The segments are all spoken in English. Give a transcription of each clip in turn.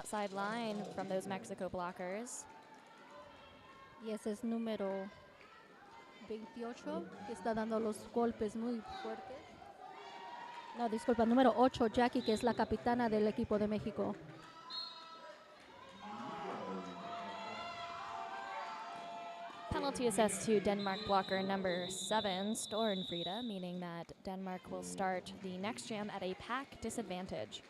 outside line from those Mexico blockers. Y ese es número 28, que está dando los golpes muy fuertes. No, disculpa, número 8, Jackie, que es la capitana del equipo de México. Penalty assessed to Denmark blocker number 7, Storenfrida, meaning that Denmark will start the next jam at a pack disadvantage.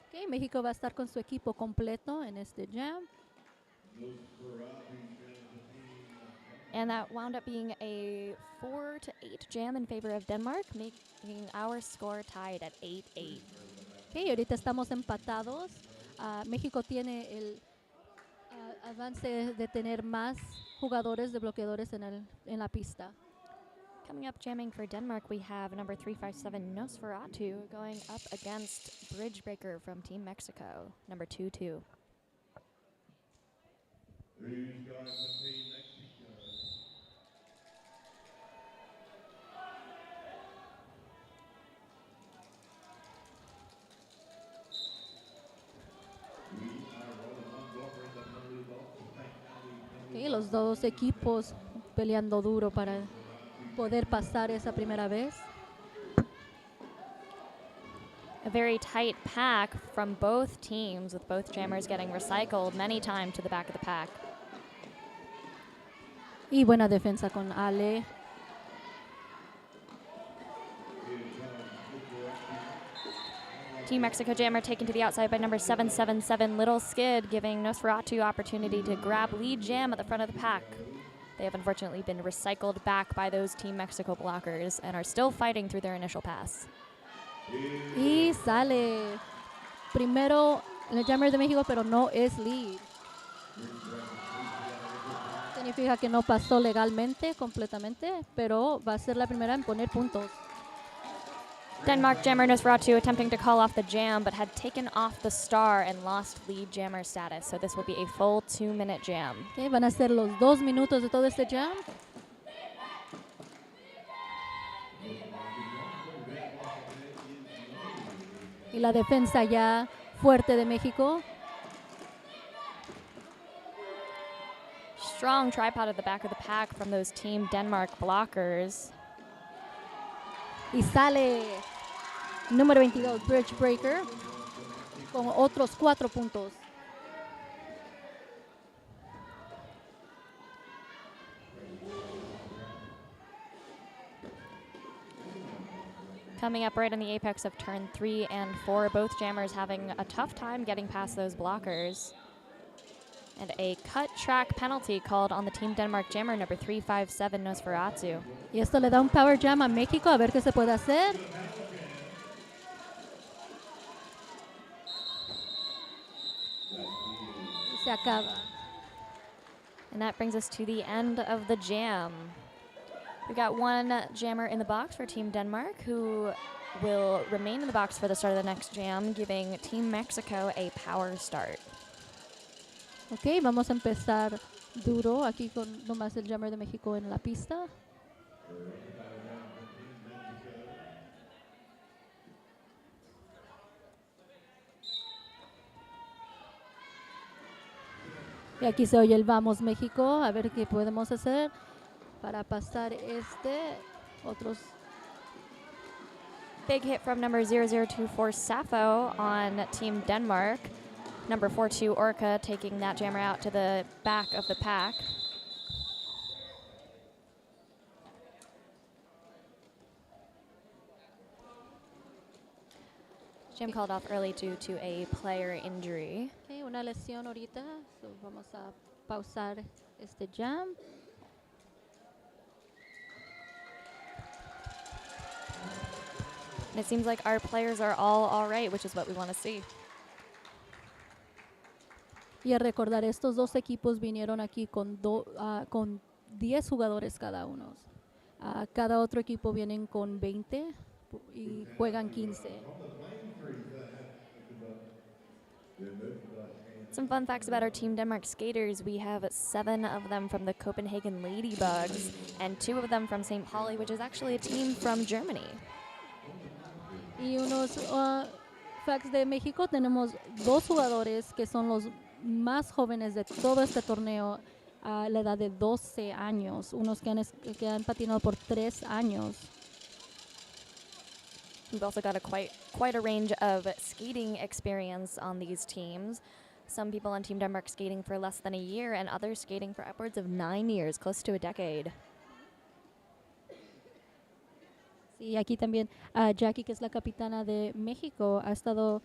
Okay, México va a estar con su equipo completo en este jam. And that wound up being a 4-8 jam in favor of Denmark, making our score tied at 8-8. Okay, ahorita estamos empatados. México tiene el avance de tener más jugadores de bloqueadores en la pista. Coming up jamming for Denmark, we have number 357, Nosferatu, going up against Bridge Breaker from Team Mexico, number 22. Okay, los dos equipos peleando duro para poder pasar esa primera vez. A very tight pack from both teams, with both jammers getting recycled many times to the back of the pack. Y buena defensa con Ale. Team Mexico jammer taken to the outside by number 777, Little Skid, giving Nosferatu opportunity to grab lead jam at the front of the pack. They have unfortunately been recycled back by those Team Mexico blockers and are still fighting through their initial pass. Y sale primero el jammer de México, pero no es lead. Significa que no pasó legalmente completamente, pero va a ser la primera en poner puntos. Denmark jammer Nosferatu attempting to call off the jam, but had taken off the star and lost lead jammer status. So this will be a full 2-minute jam. Okay, van a ser los 2 minutos de todo este jam. Y la defensa ya fuerte de México. Strong tripod at the back of the pack from those Team Denmark blockers. Y sale número 22, Bridge Breaker, con otros 4 puntos. Coming up right in the apex of turn 3 and 4, both jammers having a tough time getting past those blockers. And a cut track penalty called on the Team Denmark jammer, number 357, Nosferatu. Y esto le da un power jam a México, a ver qué se puede hacer. Y se acaba. And that brings us to the end of the jam. We got one jammer in the box for Team Denmark, who will remain in the box for the start of the next jam, giving Team Mexico a power start. Ok, vamos a empezar duro aquí con nomás el jammer de México en la pista. Y aquí se oye el Vamos México, a ver qué podemos hacer para pasar otros. Big hit from number 0024 Sappho on Team Denmark. Number 42 Orca taking that jammer out to the back of the pack. Jam called off early due to a player injury. Okay, una lesión ahorita, so vamos a pausar este jam. And it seems like our players are all right, which is what we want to see. Y a recordar, estos dos equipos vinieron aquí con 10 jugadores cada uno. Cada otro equipo vienen con 20 y juegan 15. Some fun facts about our Team Denmark skaters. We have 7 of them from the Copenhagen Ladybugs and 2 of them from St. Pauli, which is actually a team from Germany. Y unos facts de México, tenemos dos jugadores que son los más jóvenes de todo este torneo a la edad de 12 años, unos que han patinado por 3 años. We've also got quite a range of skating experience on these teams. Some people on Team Denmark skating for less than a year and others skating for upwards of 9 years, close to a decade. Sí, aquí también Jackie, que es la capitana de México, ha estado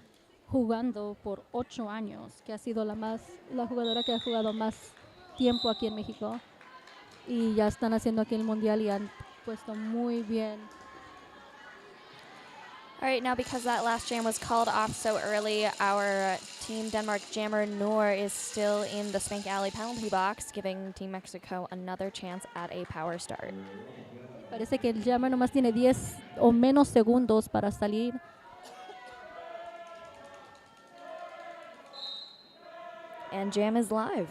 jugando por 8 años, que ha sido la jugadora que ha jugado más tiempo aquí en México. Y ya están haciendo aquí el mundial y han puesto muy bien. All right, now because that last jam was called off so early, our Team Denmark jammer Noor is still in the Spank Alley penalty box, giving Team Mexico another chance at a power start. Parece que el jammer nomás tiene 10 o menos segundos para salir. And jam is live.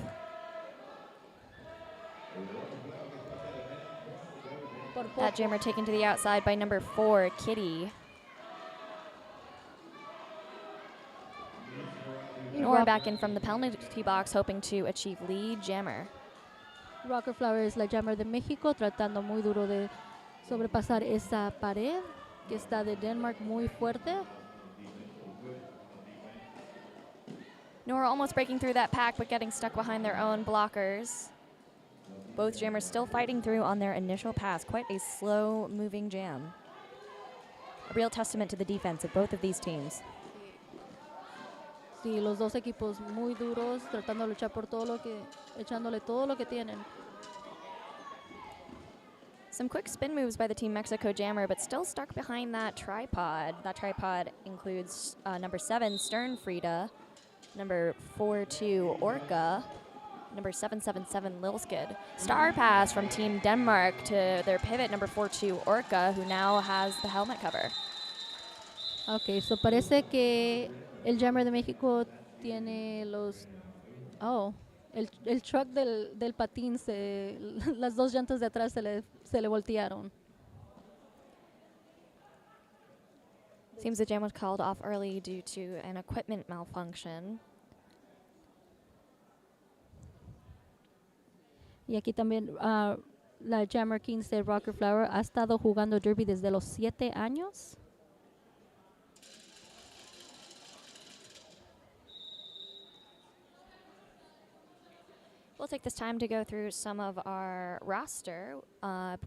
That jammer taken to the outside by number 4, Kitty. Noor back in from the penalty box, hoping to achieve lead jammer. Rocker Flower es la jammer de México, tratando muy duro de sobrepasar esa pared que está de Denmark muy fuerte. Noor almost breaking through that pack, but getting stuck behind their own blockers. Both jammers still fighting through on their initial pass. Quite a slow-moving jam. A real testament to the defense of both of these teams. Sí, los dos equipos muy duros, tratando de luchar por echándole todo lo que tienen. Some quick spin moves by the Team Mexico jammer, but still stuck behind that tripod. That tripod includes number 7, Sternfrieda, number 42, Orca, number 777, Lil Skid. Star pass from Team Denmark to their pivot, number 42, Orca, who now has the helmet cover. Ok, so parece que el jammer de México tiene el truck del patín, las dos llantas de atrás se le voltearon. Seems the jam was called off early due to an equipment malfunction. Y aquí también la jammer 15, Rocker Flower, ha estado jugando derby desde los 7 años. We'll take this time to go through some of our roster.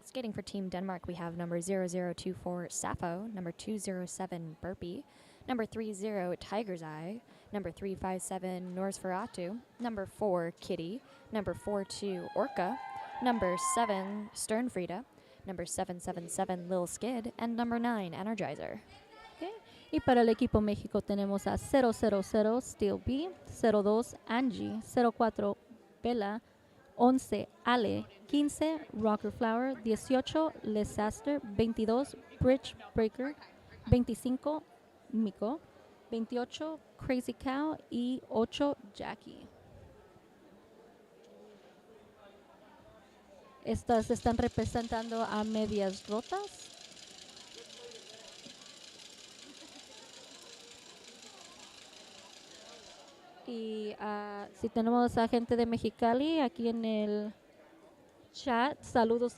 Skating for Team Denmark, we have number 0024, Sappho, number 207, Burpee, number 30, Tiger's Eye, number 357, Norsferatu, number 4, Kitty, number 42, Orca, number 7, Sternfrieda, number 777, Lil Skid, and number 9, Energizer. Okay. Y para el equipo México tenemos a 000, Steel B, 02, Angie, 04, Bella, 11, Ale, 15, Rocker Flower, 18, Lesaster, 22, Bridge Breaker, 25, Miko, 28, Crazy Cow y 8, Jackie. Estas están representando a medias rotas. Y si tenemos a gente de Mexicali aquí en el chat, saludos.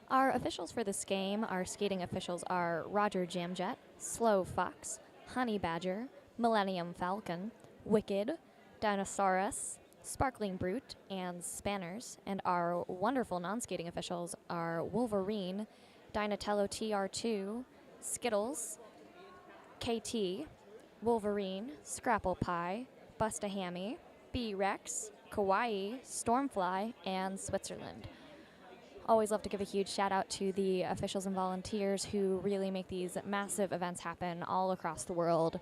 Our officials for this game, our skating officials, are Roger Jamjet, Slow Fox, Honey Badger, Millennium Falcon, Wicked, Dinosaurus, Sparkling Brute, and Spanners. And our wonderful non-skating officials are Wolverine, Dinatello TR2, Skittles, KT, Wolverine, Scrapple Pie, Busta Hammy, B-Rex, Kawaii, Stormfly, and Switzerland. Always love to give a huge shout out to the officials and volunteers who really make these massive events happen all across the world.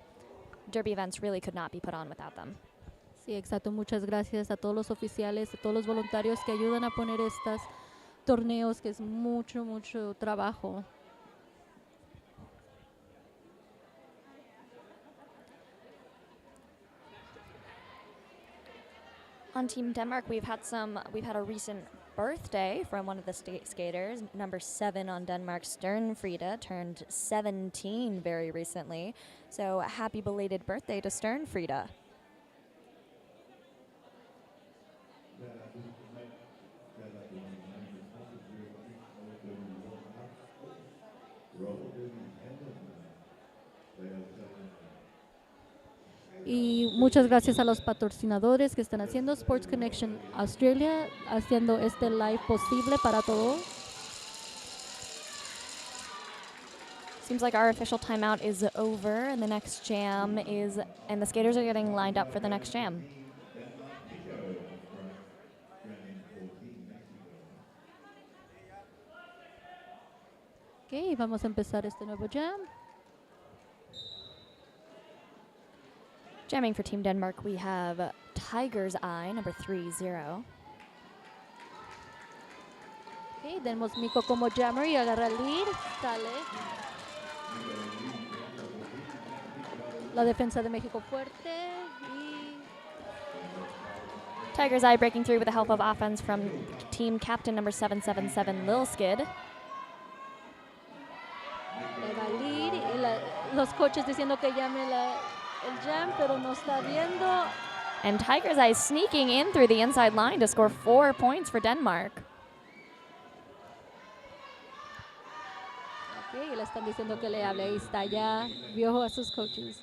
Derby events really could not be put on without them. Sí, exacto. Muchas gracias a todos los oficiales, a todos los voluntarios que ayudan a poner estos torneos, que es mucho trabajo. On Team Denmark, we've had a recent birthday from one of the skaters. Number 7 on Denmark's Sternfrida turned 17 very recently. So happy belated birthday to Sternfrida. Y muchas gracias a los patrocinadores que están haciendo Sports Connection Australia, haciendo este live posible para todos. Seems like our official timeout is over, and the next jam is, and the skaters are getting lined up for the next jam. Ok, vamos a empezar este nuevo jam. Jamming for Team Denmark, we have Tiger's Eye, number 30. Ok, tenemos Miko como jammer y agarra el lead, sale. La defensa de México fuerte y Tiger's Eye breaking through with the help of offense from team captain number 777, Lil Skid. le va el lead y los coaches diciendo que llame el jam, pero no está viendo. And Tiger's Eye sneaking in through the inside line to score 4 points for Denmark. Ok, le están diciendo que le hable, ahí está, ya vio a sus coaches.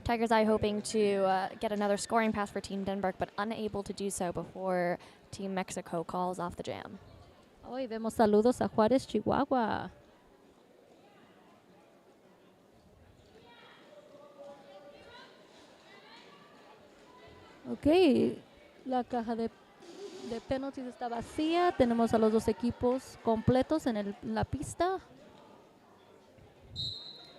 Tiger's Eye hoping to get another scoring pass for Team Denmark, but unable to do so before Team Mexico calls off the jam. Hoy vemos saludos a Juárez, Chihuahua. Ok, la caja de penalties está vacía. Tenemos a los dos equipos completos en la pista.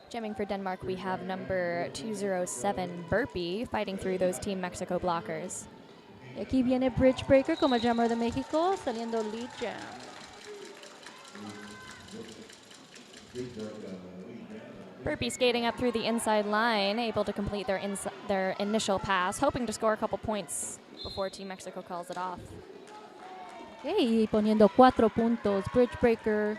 Jamming for Denmark, we have number 207, Burpee, fighting through those Team Mexico blockers. Y aquí viene Bridge Breaker como el jammer de México, saliendo lead jam. Burpee skating up through the inside line, able to complete their initial pass, hoping to score a couple points before Team Mexico calls it off. Ok, y poniendo 4 puntos, Bridge Breaker.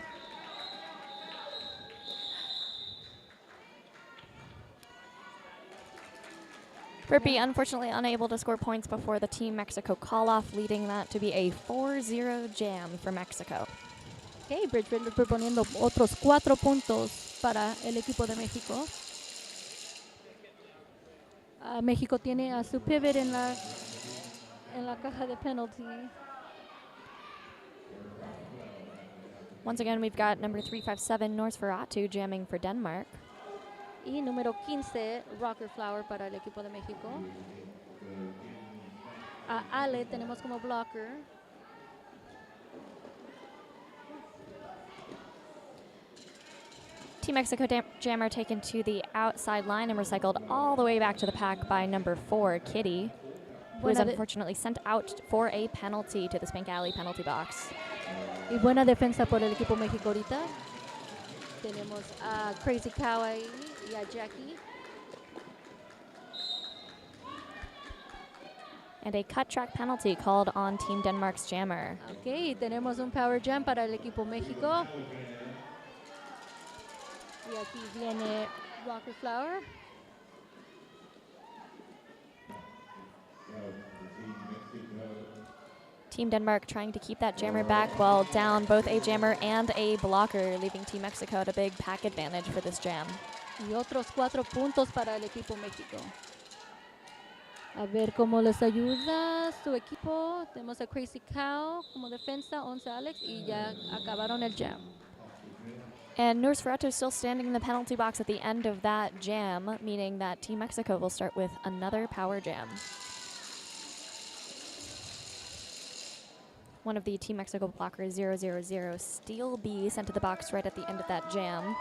Burpee unfortunately unable to score points before the Team Mexico call-off, leading that to be a 4-0 jam for Mexico. Ok, Bridge Breaker poniendo otros 4 puntos para el equipo de México. México tiene a su pivot en la caja de penalty. Once again, we've got number 357, Nosferatu, jamming for Denmark. Y número 15, Rocker Flower para el equipo de México. A Ale tenemos como blocker. Team Mexico jammer taken to the outside line and recycled all the way back to the pack by number 4, Kitty, who was unfortunately sent out for a penalty to the Spank Alley penalty box. Y buena defensa por el equipo México ahorita. Tenemos a Crazy Cow ahí y a Jackie. And a cut track penalty called on Team Denmark's jammer. Ok, tenemos un power jam para el equipo México. Y aquí viene Rocker Flower. Team Denmark trying to keep that jammer back while down both a jammer and a blocker, leaving Team Mexico at a big pack advantage for this jam. Y otros 4 puntos para el equipo México. A ver cómo les ayuda su equipo. Tenemos a Crazy Cow como defensa, 11 Alex, y ya acabaron el jam. And Nosferatu still standing in the penalty box at the end of that jam, meaning that Team Mexico will start with another power jam. One of the Team Mexico blockers, 000, Steel B, sent to the box right at the end of that jam.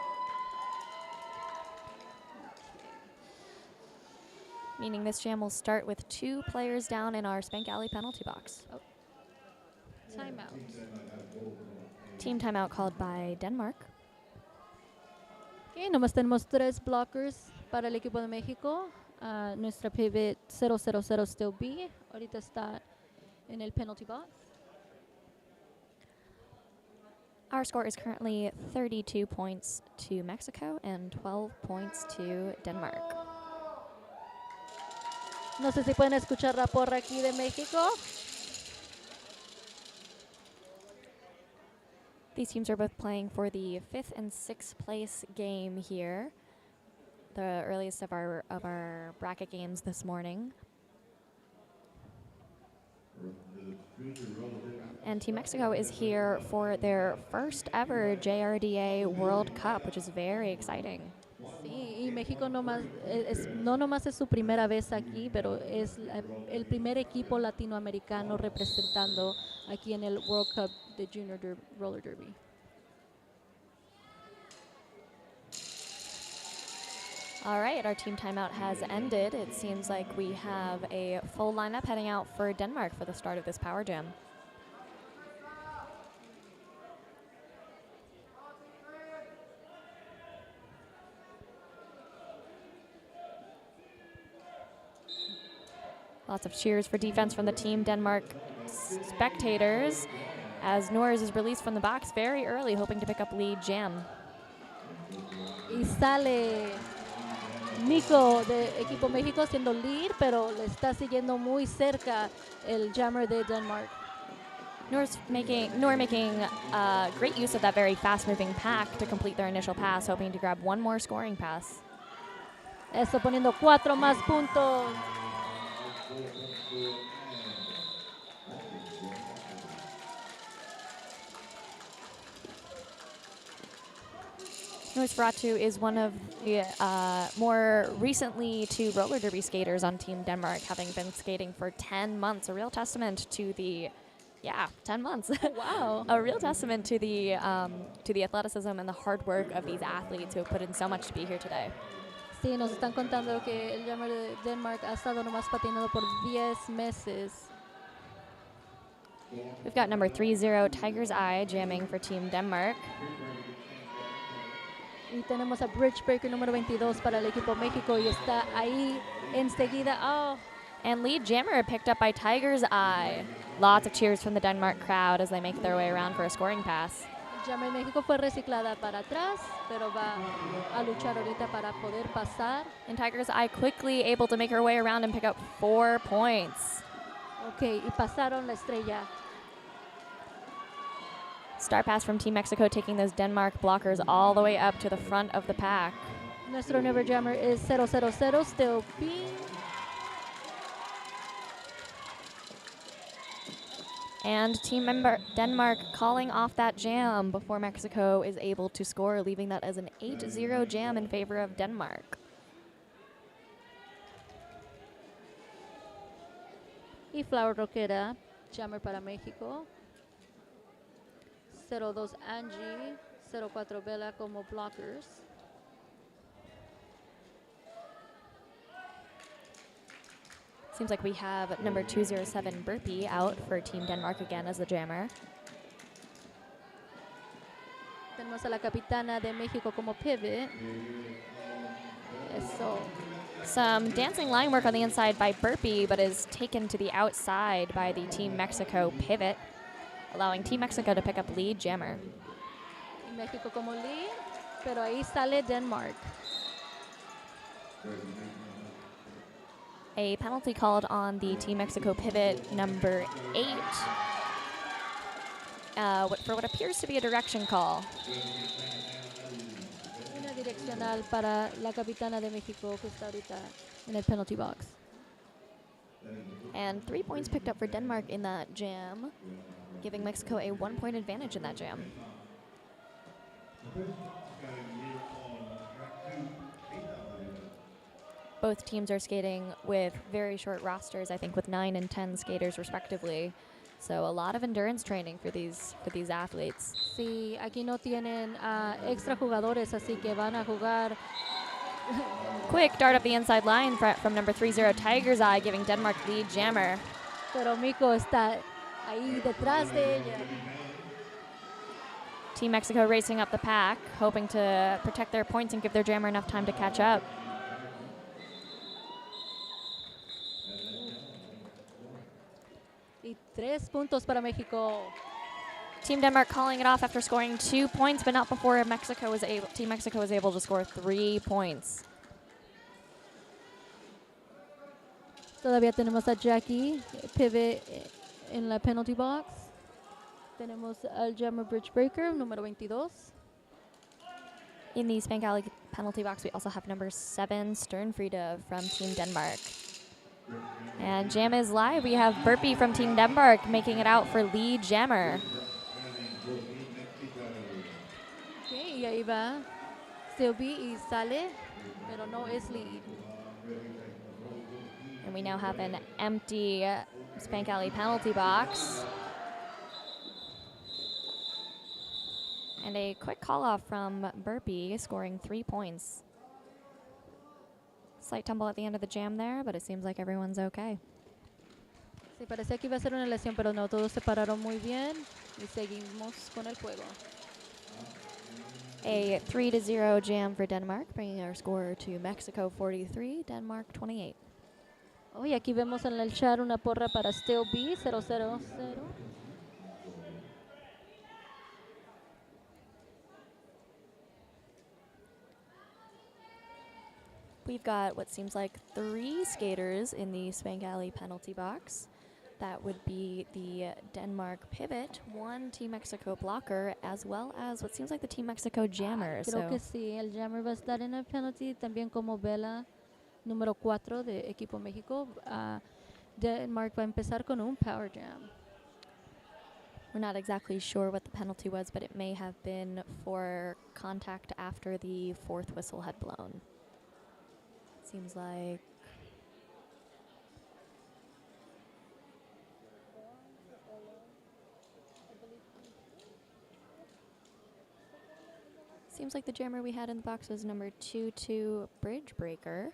Meaning this jam will start with 2 players down in our Spank Alley penalty box. Oh. Timeout. Team timeout called by Denmark. Okay, nomás tenemos 3 blockers para el equipo de México. Nuestra pivot 000 Steel B ahorita está en el penalty box. Our score is currently 32 points to Mexico and 12 points to Denmark. No sé si pueden escuchar la porra aquí de México. These teams are both playing for the 5th and 6th place game here, the earliest of our bracket games this morning. And Team Mexico is here for their first ever JRDA World Cup, which is very exciting. Sí, y México no nomás es su primera vez aquí, pero es el primer equipo latinoamericano representando aquí en el World Cup de Junior Roller Derby. All right, our team timeout has ended. It seems like we have a full lineup heading out for Denmark for the start of this Power Jam. Lots of cheers for defense from the Team Denmark spectators as Norris is released from the box very early, hoping to pick up lead jam. Y sale Nico de Equipo México siendo lead, pero le está siguiendo muy cerca el jammer de Denmark. Nor making great use of that very fast-moving pack to complete their initial pass, hoping to grab one more scoring pass. Eso poniendo 4 más puntos. Nosferatu is one of the more recently to roller derby skaters on Team Denmark, having been skating for 10 months. A real testament to the, 10 months. Wow. A real testament to the athleticism and the hard work of these athletes who have put in so much to be here today. Sí, nos están contando que el jammer de Denmark ha estado nomás patinando por 10 meses. We've got number 30, Tiger's Eye, jamming for Team Denmark. Y tenemos a Bridge Breaker número 22 para el equipo México y está ahí enseguida. Oh. And lead jammer picked up by Tiger's Eye. Lots of cheers from the Denmark crowd as they make their way around for a scoring pass. Jammer México fue reciclada para atrás, pero va a luchar ahorita para poder pasar. And Tiger's Eye quickly able to make her way around and pick up 4 points. Ok, y pasaron la estrella. Star pass from Team Mexico taking those Denmark blockers all the way up to the front of the pack. Nuestro nuevo jammer is 000, still B. And Team Denmark calling off that jam before Mexico is able to score, leaving that as an 8-0 jam in favor of Denmark. Y Flower Roquera, jammer para México. 02 Angie, 04 Bella como blockers. Seems like we have number 207 Burpee out for Team Denmark again as the jammer. Tenemos a la capitana de México como pivot. Eso. Some dancing line work on the inside by Burpee, but is taken to the outside by the Team Mexico pivot, allowing Team Mexico to pick up lead jammer. Y México como lead, pero ahí sale Denmark. A penalty called on the Team Mexico pivot number 8 for what appears to be a direction call. Una direccional para la capitana de México que está ahorita en el penalty box. And 3 points picked up for Denmark in that jam, giving Mexico a 1-point advantage in that jam. Both teams are skating with very short rosters, I think with 9 and 10 skaters respectively. So a lot of endurance training for these athletes. Sí, aquí no tienen extra jugadores, así que van a jugar. Quick dart up the inside line from number 30, Tiger's Eye, giving Denmark lead jammer. Pero Mico está ahí detrás de ella. Team Mexico racing up the pack, hoping to protect their points and give their jammer enough time to catch up. Y 3 puntos para México. Team Denmark calling it off after scoring 2 points, but not before Team Mexico was able to score 3 points. Todavía tenemos a Jackie, pivot en la penalty box. Tenemos al jammer bridge breaker, número 22. In the Spank Alley penalty box, we also have number 7, Sternfriede from Team Denmark. And jam is live. We have Burpee from Team Denmark making it out for lead jammer. Okay, y ahí va Sylvie y sale, pero no es lead. And we now have an empty Spank Alley penalty box. And a quick call off from Burpee, scoring 3 points. Slight tumble at the end of the jam there, but it seems like everyone's okay. Sí, parecía que iba a ser una lesión, pero no, todos se pararon muy bien y seguimos con el juego. A 3-0 jam for Denmark, bringing our score to Mexico 43, Denmark 28. Oh, y aquí vemos en el chat una porra para Still B, 0-0-0. We've got what seems like 3 skaters in the Spank Alley penalty box. That would be the Denmark pivot, 1 Team Mexico blocker, as well as what seems like the Team Mexico jammer. Creo que sí, el jammer va a estar en el penalty, también como vela número 4 de Equipo México. Denmark va a empezar con un power jam. We're not exactly sure what the penalty was, but it may have been for contact after the 4th whistle had blown. Seems like the jammer we had in the box was number 2-2 bridge breaker.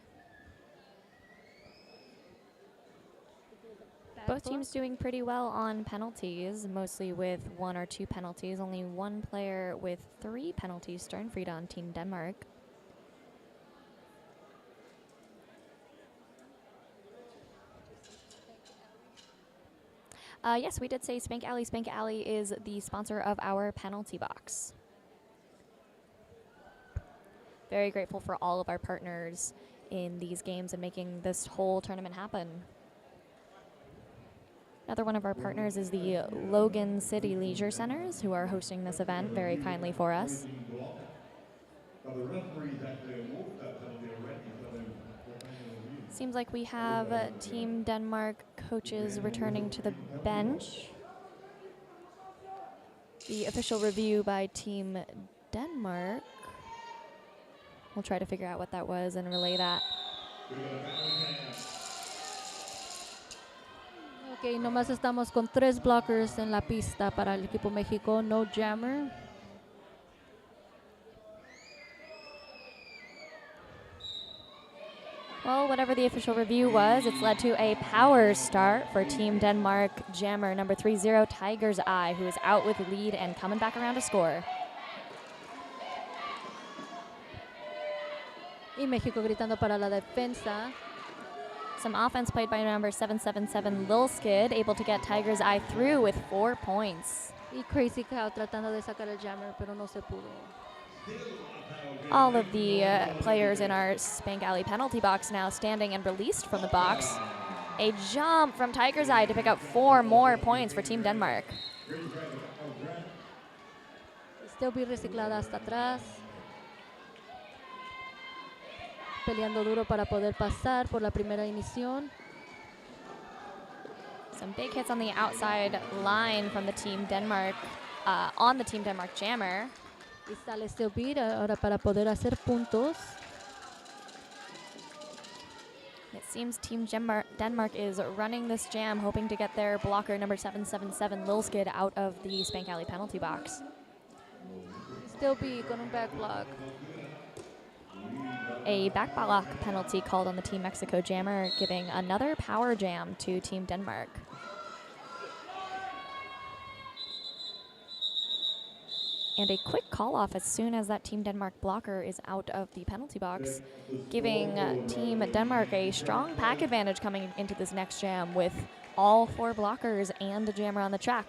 Both teams doing pretty well on penalties, mostly with 1 or 2 penalties. Only 1 player with 3 penalties, Sternfriede on Team Denmark. Yes, we did say Spank Alley. Spank Alley is the sponsor of our penalty box. Very grateful for all of our partners in these games and making this whole tournament happen. Another one of our partners is the Logan City Leisure Centers, who are hosting this event very kindly for us. Seems like we have Team Denmark coaches returning to the bench. The official review by Team Denmark. We'll try to figure out what that was and relay that. Ok, nomás estamos con 3 blockers en la pista para el equipo México, no jammer. Well, whatever the official review was, it's led to a power start for Team Denmark jammer number 30, Tiger's Eye, who is out with lead and coming back around to score. Y México gritando para la defensa. Some offense played by number 777, Lil Skid, able to get Tiger's Eye through with 4 points. Y Crazy Cow tratando de sacar el jammer, pero no se pudo. All of the players in our Spank Alley penalty box now standing and released from the box. A jump from Tiger's Eye to pick up 4 more points for Team Denmark. Still be reciclada hasta atrás. Peleando duro para poder pasar por la primera inición. Some big hits on the outside line from the Team Denmark, on the Team Denmark jammer. Y sale Still Beat ahora para poder hacer puntos. It seems Team Denmark is running this jam, hoping to get their blocker, number 777, Lil Skid, out of the Spank Alley penalty box. Still Beat con un back block. A back block penalty called on the Team Mexico jammer, giving another power jam to Team Denmark. And a quick call off as soon as that Team Denmark blocker is out of the penalty box, giving Team Denmark a strong pack advantage coming into this next jam with all 4 blockers and a jammer on the track.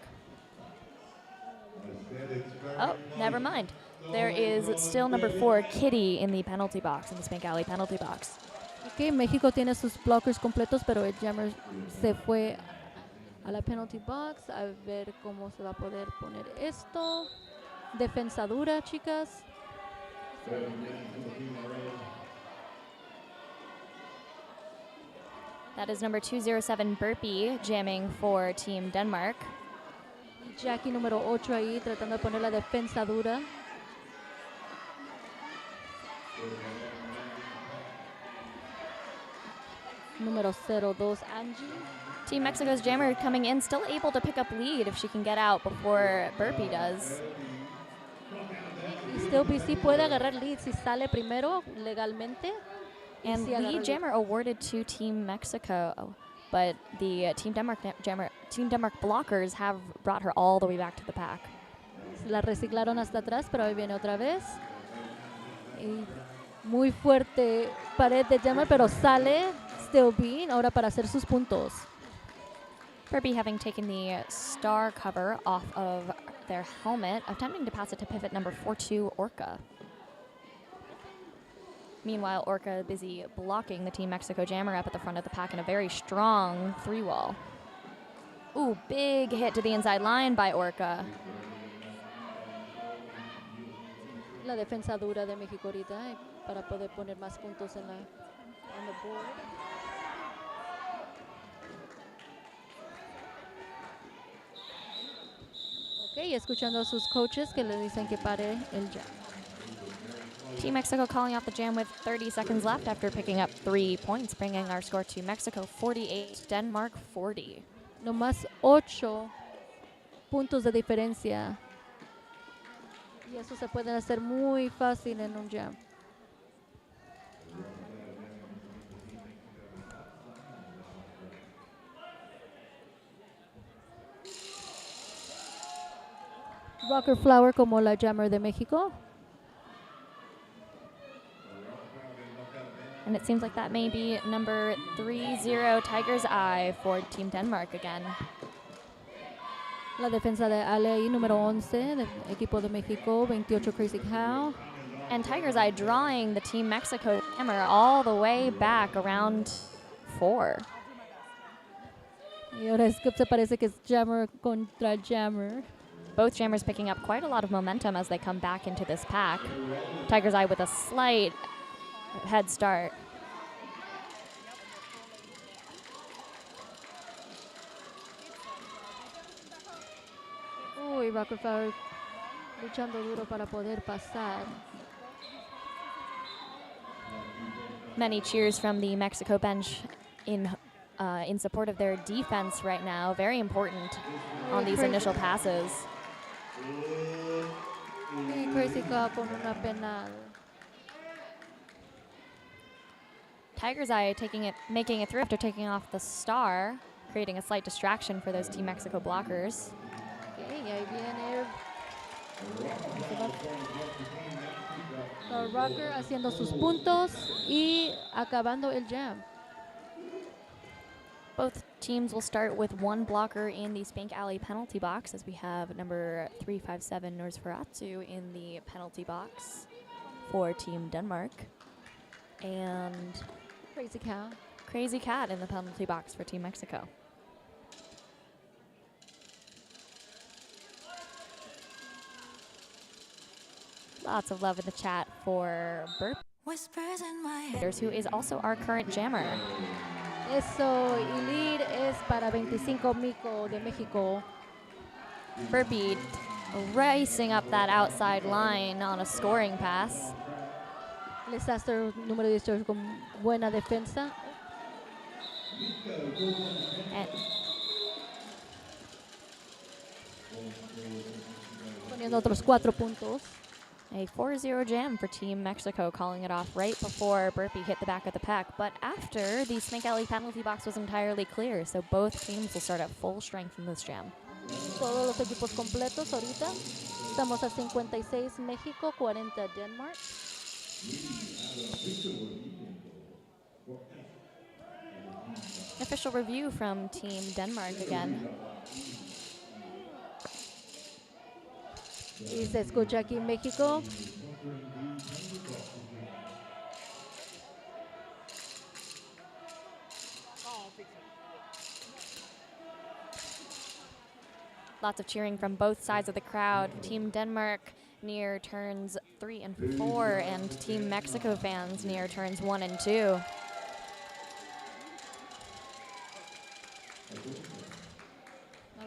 Oh, never mind. There is still number 4, Kitty, in the penalty box, in the Spank Alley penalty box. Ok, México tiene sus blockers completos, pero el jammer se fue a la penalty box. A ver cómo se va a poder poner esto. Defensa dura, chicas. That is number 207, Burpee, jamming for Team Denmark. Jackie número 8 ahí tratando de poner la defensa dura. Número 02, Angie. Team Mexico's jammer coming in, still able to pick up lead if she can get out before Burpee does. Y still BC puede agarrar lead si sale primero legalmente. And Sí, agarra lead lead. jammer awarded to Team Mexico, but the Team Denmark blockers have brought her all the way back to the pack. La reciclaron hasta atrás, pero ahí viene otra vez. Y muy fuerte pared de jammer, pero sale still being ahora para hacer sus puntos. Burpee having taken the star cover off of their helmet, attempting to pass it to pivot number 42, Orca. Meanwhile, Orca busy blocking the Team Mexico jammer up at the front of the pack in a very strong 3-wall. Ooh, big hit to the inside line by Orca. La defensa dura de México ahorita para poder poner más puntos en on the board. Ok, escuchando a sus coaches que le dicen que pare el jam. Team Mexico calling off the jam with 30 seconds left after picking up 3 points, bringing our score to Mexico 48, Denmark 40. No más 8 puntos de diferencia. Y eso se puede hacer muy fácil en un jam. Rocker Flower como la jammer de México. And it seems like that may be number 30, Tiger's Eye for Team Denmark again. La defensa de Ale ahí, número 11 del equipo de México, 28 Crazy Cow. And Tiger's Eye drawing the Team Mexico jammer all the way back around 4. Y ahora es que se parece que es jammer contra jammer. Both jammers picking up quite a lot of momentum as they come back into this pack. Tiger's Eye with a slight head start. Uy, Rocker Flower luchando duro para poder pasar. Many cheers from the Mexico bench in support of their defense right now. Very important on these initial passes. Y Crazy Cow con una penal. Tiger's Eye making it through after taking off the star, creating a slight distraction for those Team Mexico blockers. Okay, y ahí viene el Rocker haciendo sus puntos y acabando el jam. Both teams will start with one blocker in the Spank Alley penalty box, as we have number 357 Nosferatu in the penalty box for Team Denmark. And Crazy Cow. Crazy Cat in the penalty box for Team Mexico. Lots of love in the chat for Burp, who is also our current jammer. Eso, y lead es para 25 Mico de México. Burpee racing up that outside line on a scoring pass. Leicester número 18 con buena defensa. And Poniendo otros 4 puntos. a 4-0 jam for Team Mexico, calling it off right before Burpee hit the back of the pack, but after the Spank Alley penalty box was entirely clear, so both teams will start at full strength in this jam. Todos los equipos completos ahorita. Estamos a 56 México, 40 Denmark. Official review from Team Denmark again. Y se escucha aquí en México. Lots of cheering from both sides of the crowd. Team Denmark near turns 3 and 4, and Team Mexico fans near turns 1 and 2.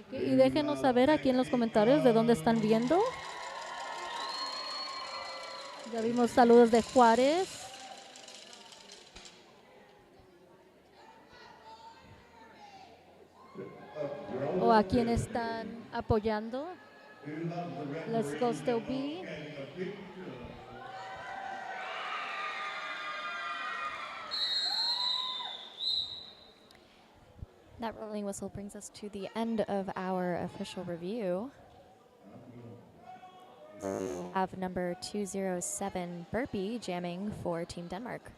Okay, y déjenos saber aquí en los comentarios de dónde están viendo. Ya vimos saludos de Juárez. O a quién están apoyando. Let's go still be. That rolling whistle brings us to the end of our official review. Of number 207 Burpee jamming for Team Denmark.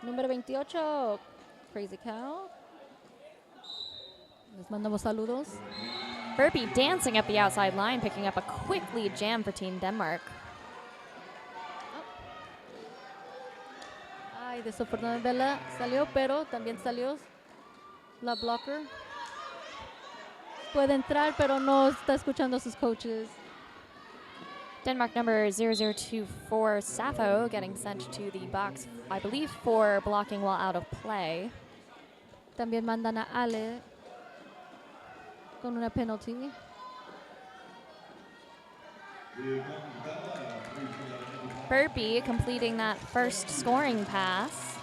Número 28, Crazy Cow. Les mandamos saludos. Burpee dancing up the outside line, picking up a quick lead jam for Team Denmark. Ay, desafortunadamente Bella salió, pero también salió la blocker. Puede entrar, pero no está escuchando a sus coaches. Denmark number 0024 Sappho getting sent to the box, I believe, for blocking while out of play. También mandan a Ale con una penalty. Burpee completing that first scoring pass.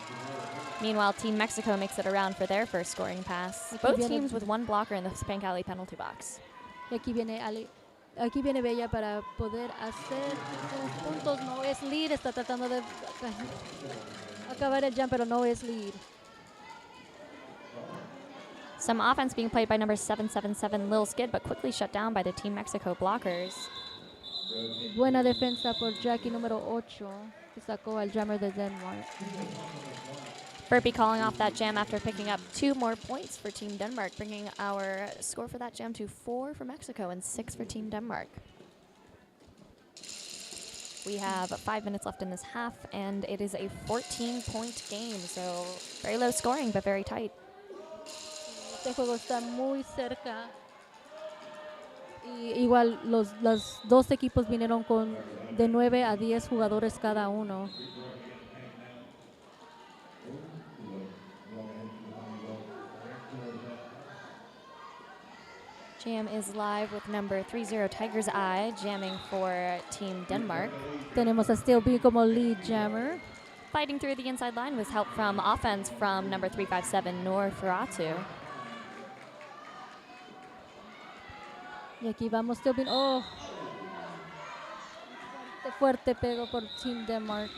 Meanwhile, Team Mexico makes it around for their first scoring pass. Both teams with one blocker in the Spank Alley penalty box. Y aquí viene Ale. Aquí viene Bella para poder hacer sus puntos. No es lead. Está tratando de acabar el jam, pero no es lead. Some offense being played by number 777 Lil Skid, but quickly shut down by the Team Mexico blockers. Buena defensa por Jackie número 8, que sacó al jammer de Denmark. Burpee calling off that jam after picking up 2 more points for Team Denmark, bringing our score for that jam to 4 for Mexico and 6 for Team Denmark. We have 5 minutes left in this half, and it is a 14-point game, so very low scoring, but very tight. Este juego está muy cerca. Y igual los dos equipos vinieron con de 9 a 10 jugadores cada uno. Jam is live with number 30 Tiger's Eye jamming for Team Denmark. Tenemos a Still B como lead jammer. Fighting through the inside line with help from offense from number 357 Nor Feratu. Y aquí vamos Still B. Oh, fuerte pego por Team Denmark.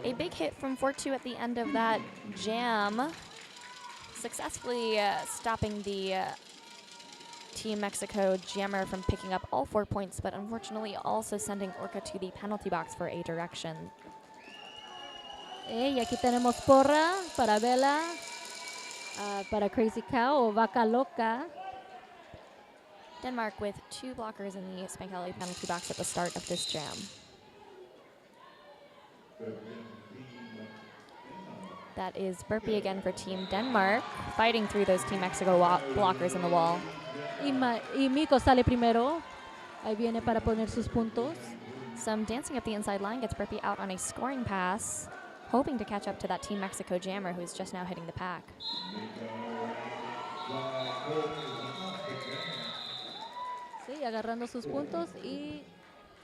A big hit from 4-2 at the end of that jam, successfully stopping the Team Mexico jammer from picking up all 4 points, but unfortunately also sending Orca to the penalty box for a direction. Y aquí tenemos porra para Bella, para Crazy Cow o Vaca Loca. Denmark with 2 blockers in the Spank Alley penalty box at the start of this jam. That is Burpee again for Team Denmark, fighting through those Team Mexico blockers in the wall. Y Miko sale primero. Ahí viene para poner sus puntos. Some dancing up the inside line gets Burpee out on a scoring pass, hoping to catch up to that Team Mexico jammer who is just now hitting the pack. Sí, agarrando sus puntos y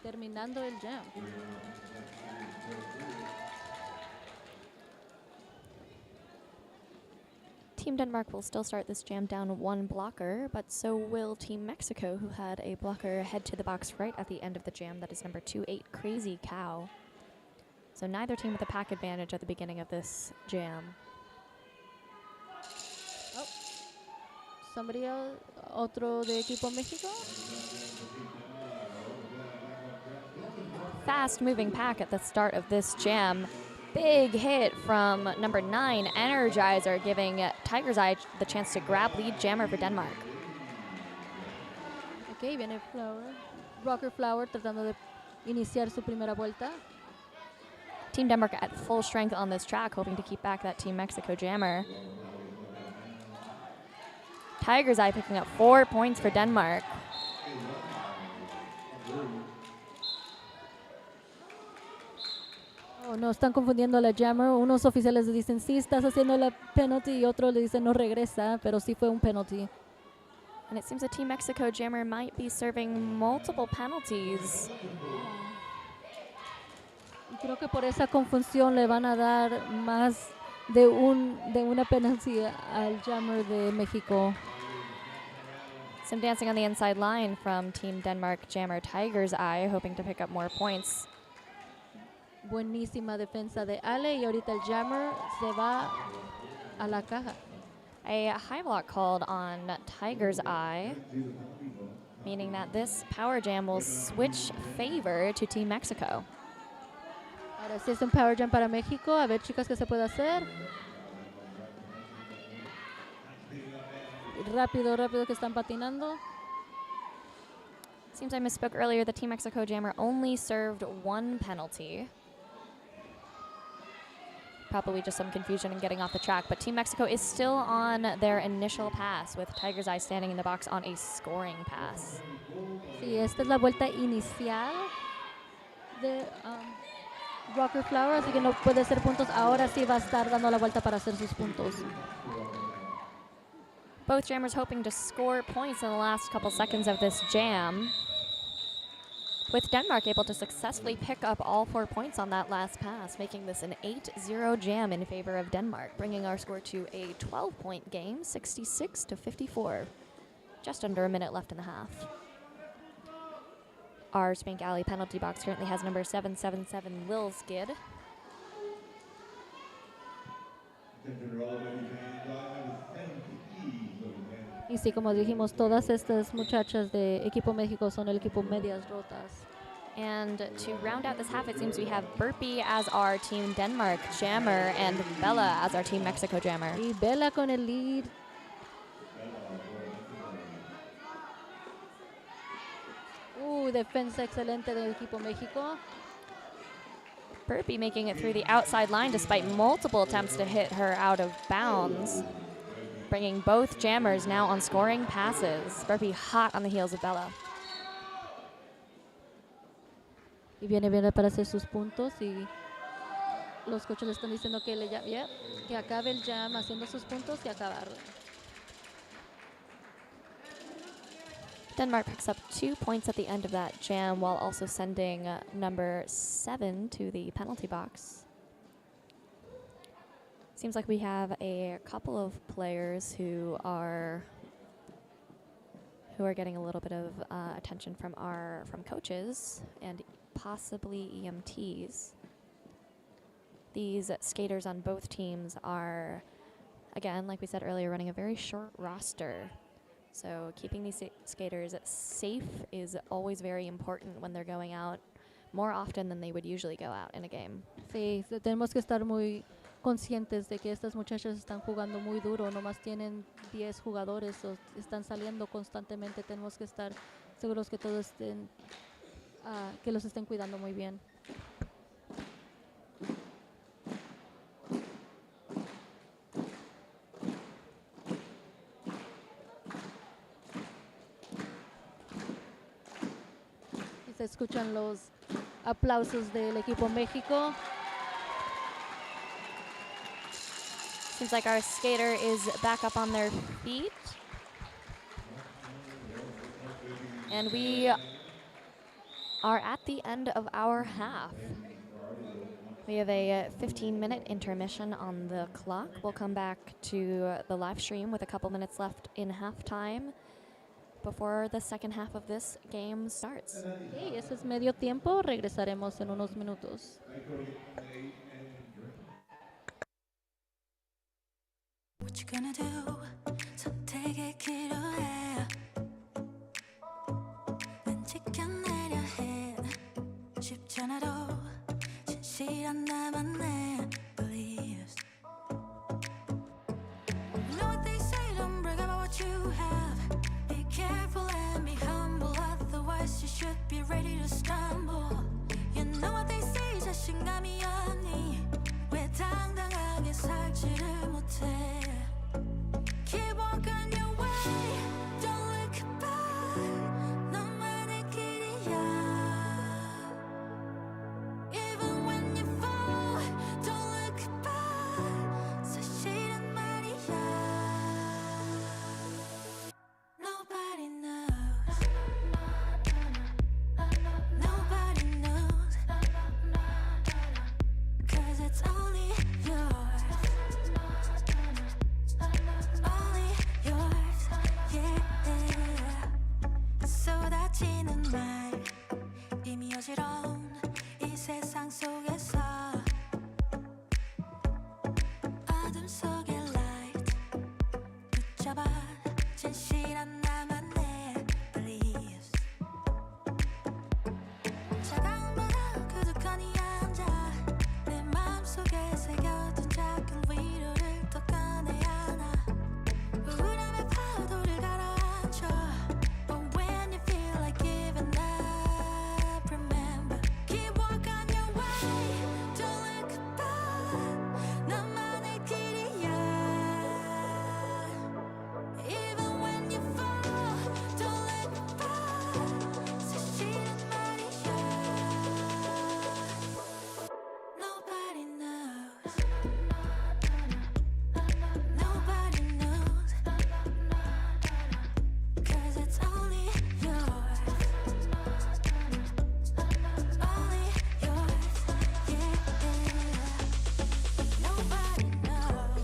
terminando el jam. Team Denmark will still start this jam down 1 blocker, but so will Team Mexico, who had a blocker head to the box right at the end of the jam. That is number 28 Crazy Cow. So neither team with a pack advantage at the beginning of this jam. Oh. Somebody else, otro de equipo México. fast-moving pack at the start of this jam. Big hit from number 9, Energizer, giving Tiger's Eye the chance to grab lead jammer for Denmark. Ok, viene Flower. Rocker Flower tratando de iniciar su primera vuelta. Team Denmark at full strength on this track, hoping to keep back that Team Mexico jammer. Tiger's Eye picking up 4 points for Denmark. Oh, no, están confundiendo a la jammer. Unos oficiales le dicen, sí, estás haciendo la penalty, y otros le dicen, no regresa, pero sí fue un penalty. And it seems the Team Mexico jammer might be serving multiple penalties. Y creo que por esa confusión le van a dar más de una penalty al jammer de México. Some dancing on the inside line from Team Denmark jammer Tiger's Eye, hoping to pick up more points. Buenísima defensa de Ale, y ahorita el jammer se va a la caja. A high block called on Tiger's Eye, meaning that this power jam will switch favor to Team Mexico. Ahora sí es un power jam para México. A ver, chicas, ¿qué se puede hacer? Rápido, rápido que están patinando. Seems I misspoke earlier. The Team Mexico jammer only served 1 penalty. Probably just some confusion in getting off the track, but Team Mexico is still on their initial pass, with Tiger's Eye standing in the box on a scoring pass. Sí, esta es la vuelta inicial de Rocker Flower, así que no puede hacer puntos. Ahora sí va a estar dando la vuelta para hacer sus puntos. Both jammers hoping to score points in the last couple seconds of this jam, with Denmark able to successfully pick up all 4 points on that last pass, making this an 8-0 jam in favor of Denmark, bringing our score to a 12-point game, 66-54. Just under a minute left in the half. Our Spank Alley penalty box currently has number 777 Lil Skid. Y sí, como dijimos, todas estas muchachas de Equipo México son el equipo Medias Rotas. And to round out this half, it seems we have Burpee as our Team Denmark jammer and Bella as our Team Mexico jammer. Y Bella con el lead. Defensa excelente del Equipo México. Burpee making it through the outside line despite multiple attempts to hit her out of bounds, bringing both jammers now on scoring passes. Burpee hot on the heels of Bella. Y viene para hacer sus puntos, y los coaches le están diciendo que, que acabe el jam haciendo sus puntos y acabarlo. Denmark picks up 2 points at the end of that jam, while also sending number 7 to the penalty box. Seems like we have a couple of players who are getting a little bit of attention from coaches and possibly EMTs. These skaters on both teams are, again, like we said earlier, running a very short roster. So keeping these skaters safe is always very important when they're going out, more often than they would usually go out in a game. Sí, tenemos que estar muy conscientes de que estas muchachas están jugando muy duro. Nomás tienen 10 jugadores, están saliendo constantemente. Tenemos que estar seguros que todos estén, que los estén cuidando muy bien. Se escuchan los aplausos del equipo México. Seems like our skater is back up on their feet. And we are at the end of our half. We have a 15-minute intermission on the clock. We'll come back to the live stream with a couple minutes left in halftime before the second half of this game starts. Okay, ese es medio tiempo. Regresaremos en unos minutos. What you gonna do? 선택의 기로에 난 지켜내려 해 쉽잖아 사실은 나만의 beliefs. You know what they say, don't brag about what you have. Be careful and be humble, otherwise you should be ready to stumble. You know what they say, 자신감이 없니? 왜 당당하게 살지를 못해? Keep walking your way, don't look back. 너만의 길이야. Even when you fall, don't look back. 사실은 말이야. Nobody knows. Nobody knows. 'Cause it's only yours. Only yours, yeah. 쏟아지는 말 이미 어지러운 이 세상 속에서 어둠 속의 light 붙잡아 진실한 나만의 beliefs. 차가운 바람 그득하니 앉아 내 마음속에 새겨둔 작은 위로를 더 꺼내야 하나. 우울함의 파도를 가라앉혀. But when you feel like giving up, remember, keep walking your way, don't look back. 너만의 길이야. Even when you fall, don't look back. 사실은 말이야. Nobody knows. Nobody knows. 'Cause it's only yours. Only yours, yeah. Nobody knows.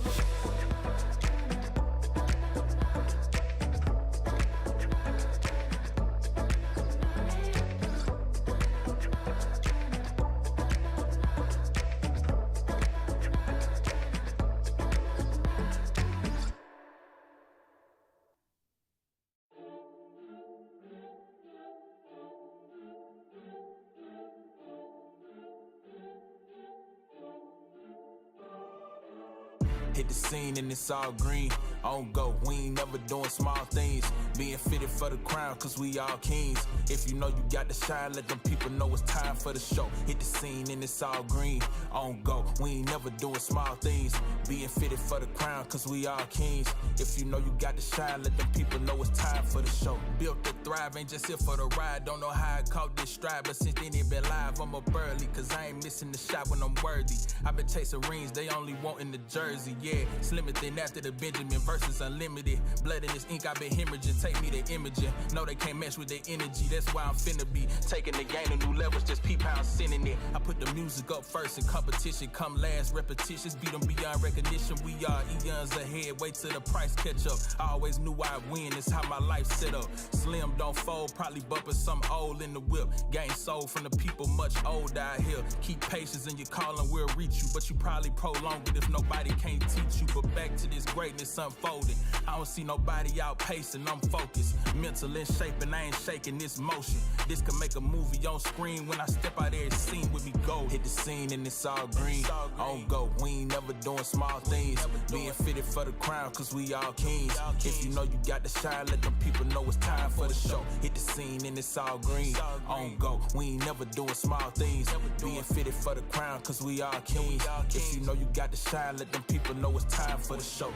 Hit the scene and it's all green. On go, we ain't never doing small things. Being fitted for the crown, cause we all kings. If you know you got to shine, let them people know it's time for the show. Hit the scene and it's all green. On go, we ain't never doing small things. Being fitted for the crown, cause we all kings. If you know you got to shine, let them people know it's time for the show. Built to thrive, ain't just here for the ride. Don't know how I caught this stride, but since then it been live, I'm up early. Cause I ain't missing the shot when I'm worthy. I've been chasing rings, they only want in the jersey, yeah. Slimmer than after the Benjamin versus unlimited. Blood in this ink, I've been hemorrhaging, take me to imaging. No, they can't match with their energy, that's why I'm finna be taking the game to new levels, just peep how I'm sending it. I put the music up first and competition come last. Repetitions beat them beyond recognition. We are eons ahead, wait till the price catch up. I always knew I'd win, it's how my life set up. Slim don't fold, probably bumping some old in the whip. Game sold from the people much older out here. Keep patience in your calling, we'll reach you, but you probably prolong it if nobody can't teach you. But back to this greatness unfolding. I don't see nobody outpacing, I'm focused. Mental in shape and I ain't shaking this motion. This could make a movie on screen. When I step out there, scene with me gold. Hit the scene and it's all green. On go, we ain't never doing small things. Being fitted for the crown, cause we all kings. If you know you got to shine, let them people know it's time for the show. Hit the scene and it's all green. On go, we ain't never doing small things. Being fitted for the crown, cause we all kings. If you know you got to shine, let them people know it's time for the show.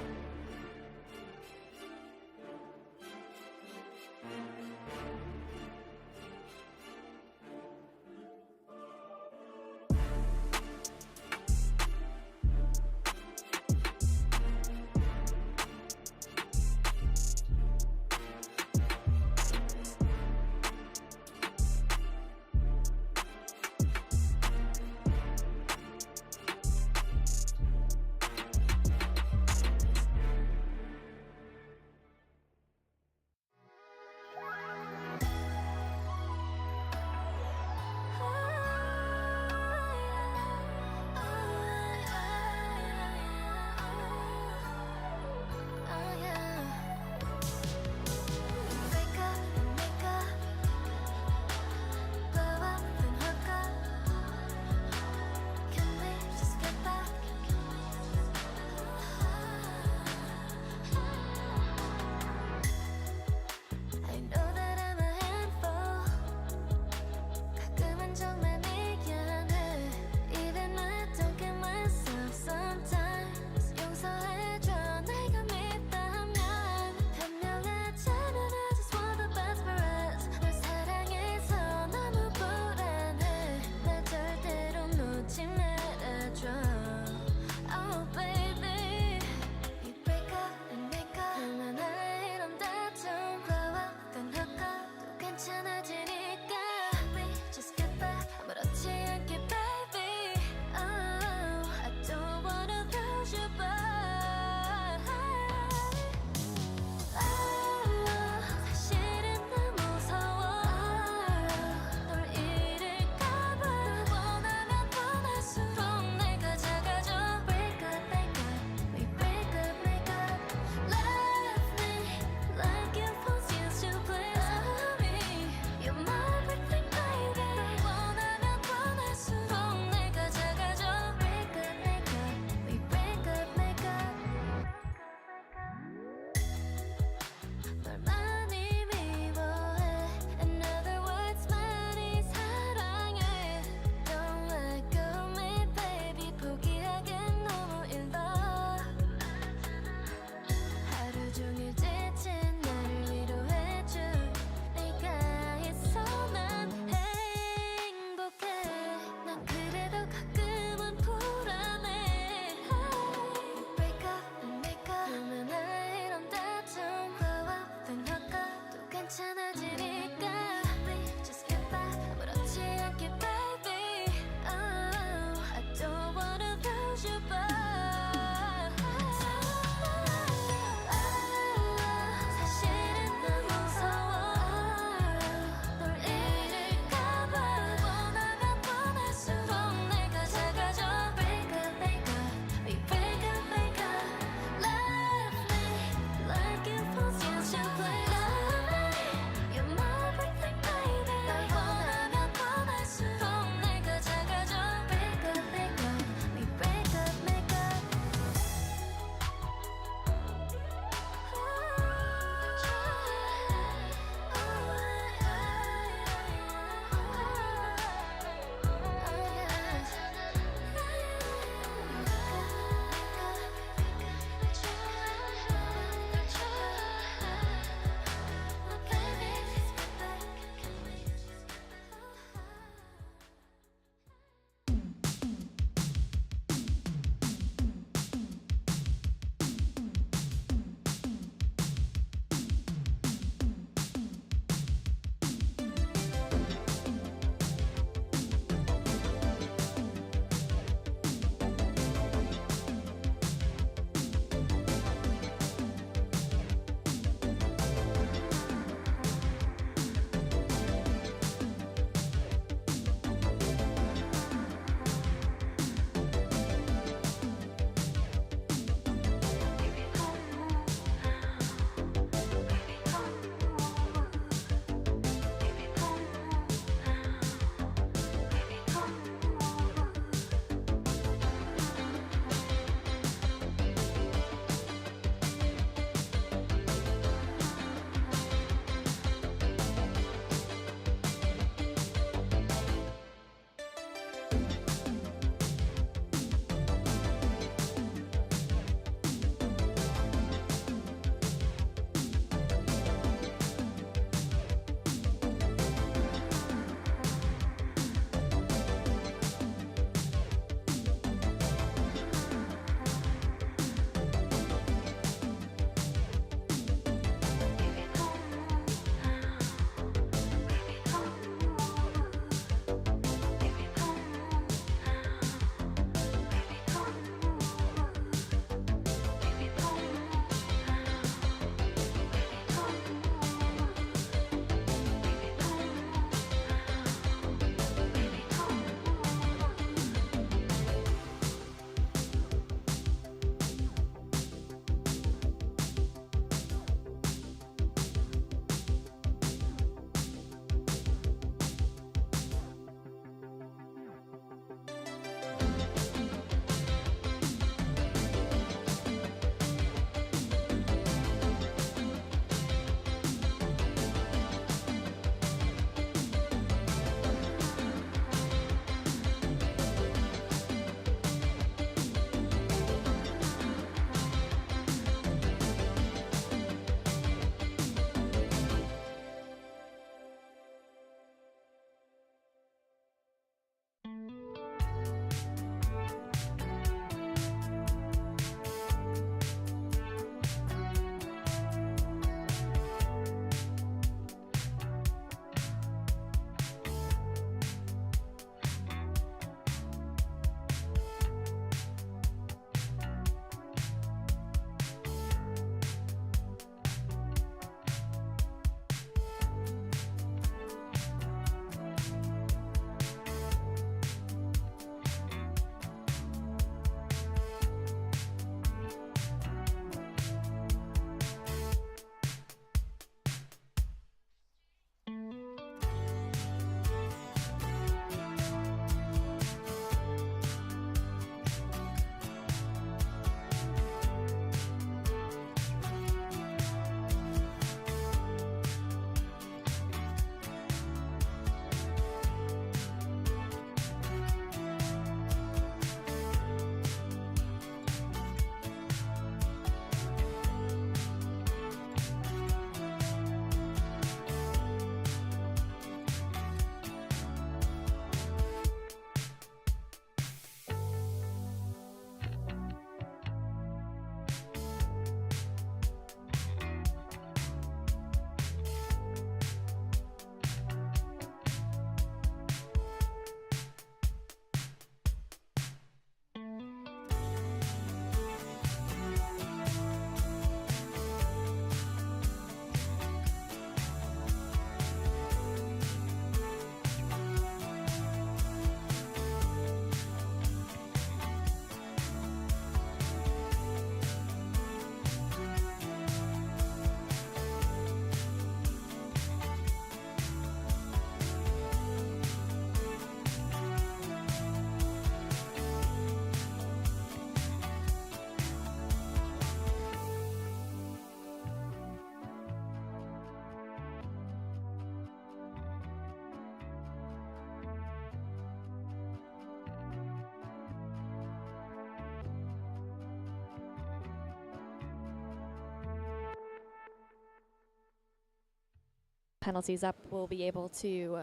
penalties up, we'll be able to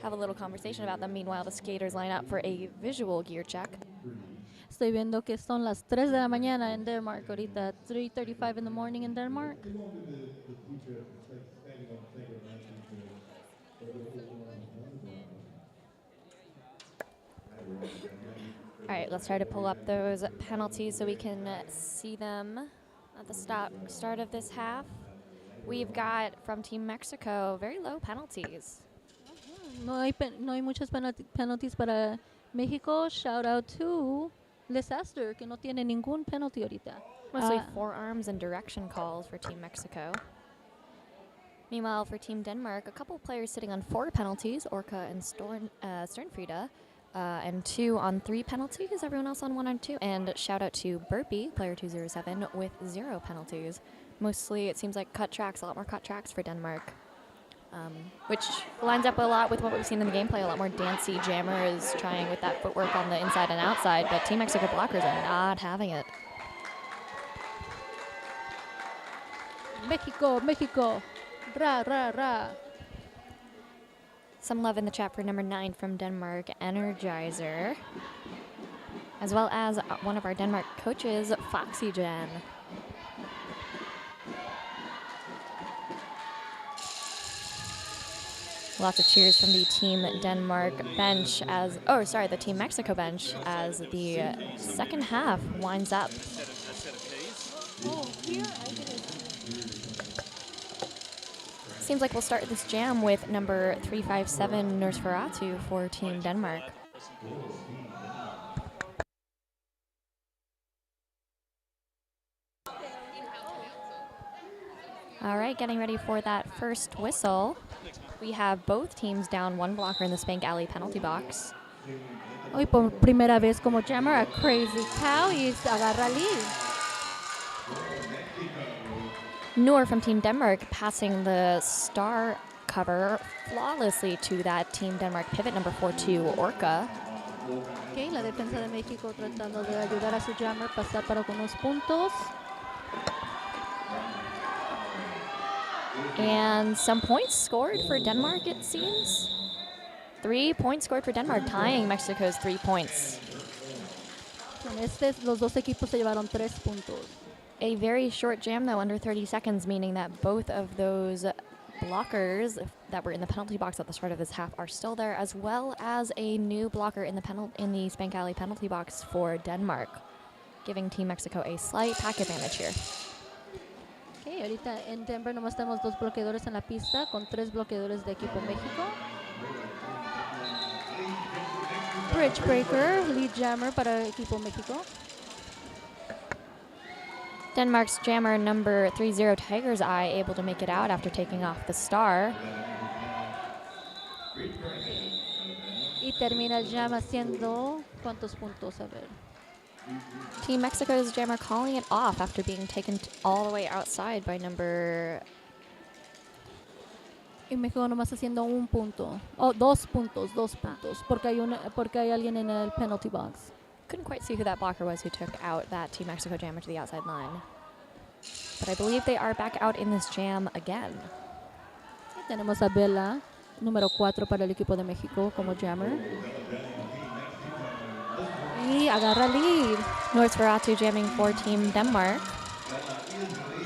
have a little conversation about them. Meanwhile, the skaters line up for a visual gear check. Estoy viendo que son las 3 de la mañana en Denmark ahorita, 3:35 in the morning in Denmark. All right, let's try to pull up those penalties so we can see them at the start of this half. We've got from Team Mexico very low penalties. No hay muchas penalties para México. Shout out to Leicester, que no tiene ningún penalty ahorita. Mostly forearms and direction calls for Team Mexico. Meanwhile, for Team Denmark, a couple players sitting on 4 penalties, Orca and Sternfrieda, and 2 on 3 penalties, everyone else on 1 and 2. And shout out to Burpee, player 207, with 0 penalties. Mostly, it seems like cut tracks, a lot more cut tracks for Denmark, which lines up a lot with what we've seen in the gameplay. A lot more dancey jammers trying with that footwork on the inside and outside, but Team Mexico blockers are not having it. Mexico, Mexico, ra, ra, ra. Some love in the chat for number 9 from Denmark, Energizer, as well as one of our Denmark coaches, Foxygen. Lots of cheers from the Team Denmark bench the Team Mexico bench as the second half winds up. Seems like we'll start this jam with number 357, Nosferatu for Team Denmark. All right, getting ready for that first whistle. We have both teams down 1 blocker in the Spank Alley penalty box. Hoy por primera vez como jammer a Crazy Cow y agarra lead. Noor from Team Denmark passing the star cover flawlessly to that Team Denmark pivot number 4-2 Orca. Okay, la defensa de México tratando de ayudar a su jammer pasar para unos puntos. And some points scored for Denmark, it seems. 3 points scored for Denmark, tying Mexico's 3 points. Los dos equipos se llevaron 3 puntos. A very short jam, though, under 30 seconds, meaning that both of those blockers that were in the penalty box at the start of this half are still there, as well as a new blocker in the Spank Alley penalty box for Denmark, giving Team Mexico a slight pack advantage here. Okay, ahorita en Denver nomás tenemos 2 bloqueadores en la pista con 3 bloqueadores de equipo México. Bridge breaker, lead jammer para equipo México. Denmark's jammer number 30 Tiger's Eye able to make it out after taking off the star. Y termina el jam haciendo ¿cuántos puntos? A ver. Team Mexico's jammer calling it off after being taken all the way outside by number... Y México nomás haciendo 1 punto. Oh, 2 puntos, porque hay alguien en el penalty box. Couldn't quite see who that blocker was who took out that Team Mexico jammer to the outside line. But I believe they are back out in this jam again. Y tenemos a Bella, número 4 para el equipo de México como jammer. Y agarra lead. Nosferatu jamming for Team Denmark.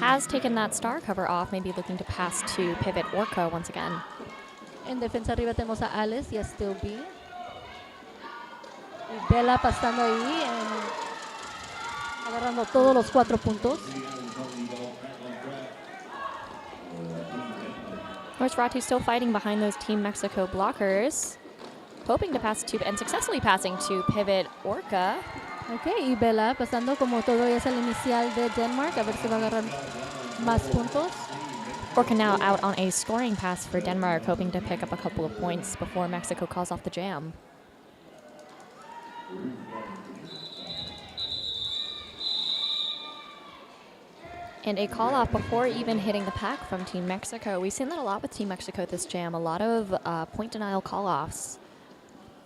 Has taken that star cover off, maybe looking to pass to pivot Orca once again. En defensa arriba tenemos a Alice y a Still B. Y Bella pasando ahí, agarrando todos los 4 puntos. Nosferatu still fighting behind those Team Mexico blockers, hoping to pass to, and successfully passing to pivot Orca. Okay, y Bella pasando como todo es el inicial de Denmark, a ver si va a agarrar más puntos. Orca now out on a scoring pass for Denmark, hoping to pick up a couple of points before Mexico calls off the jam. And a call off before even hitting the pack from Team Mexico. We've seen that a lot with Team Mexico this jam, a lot of point denial call offs.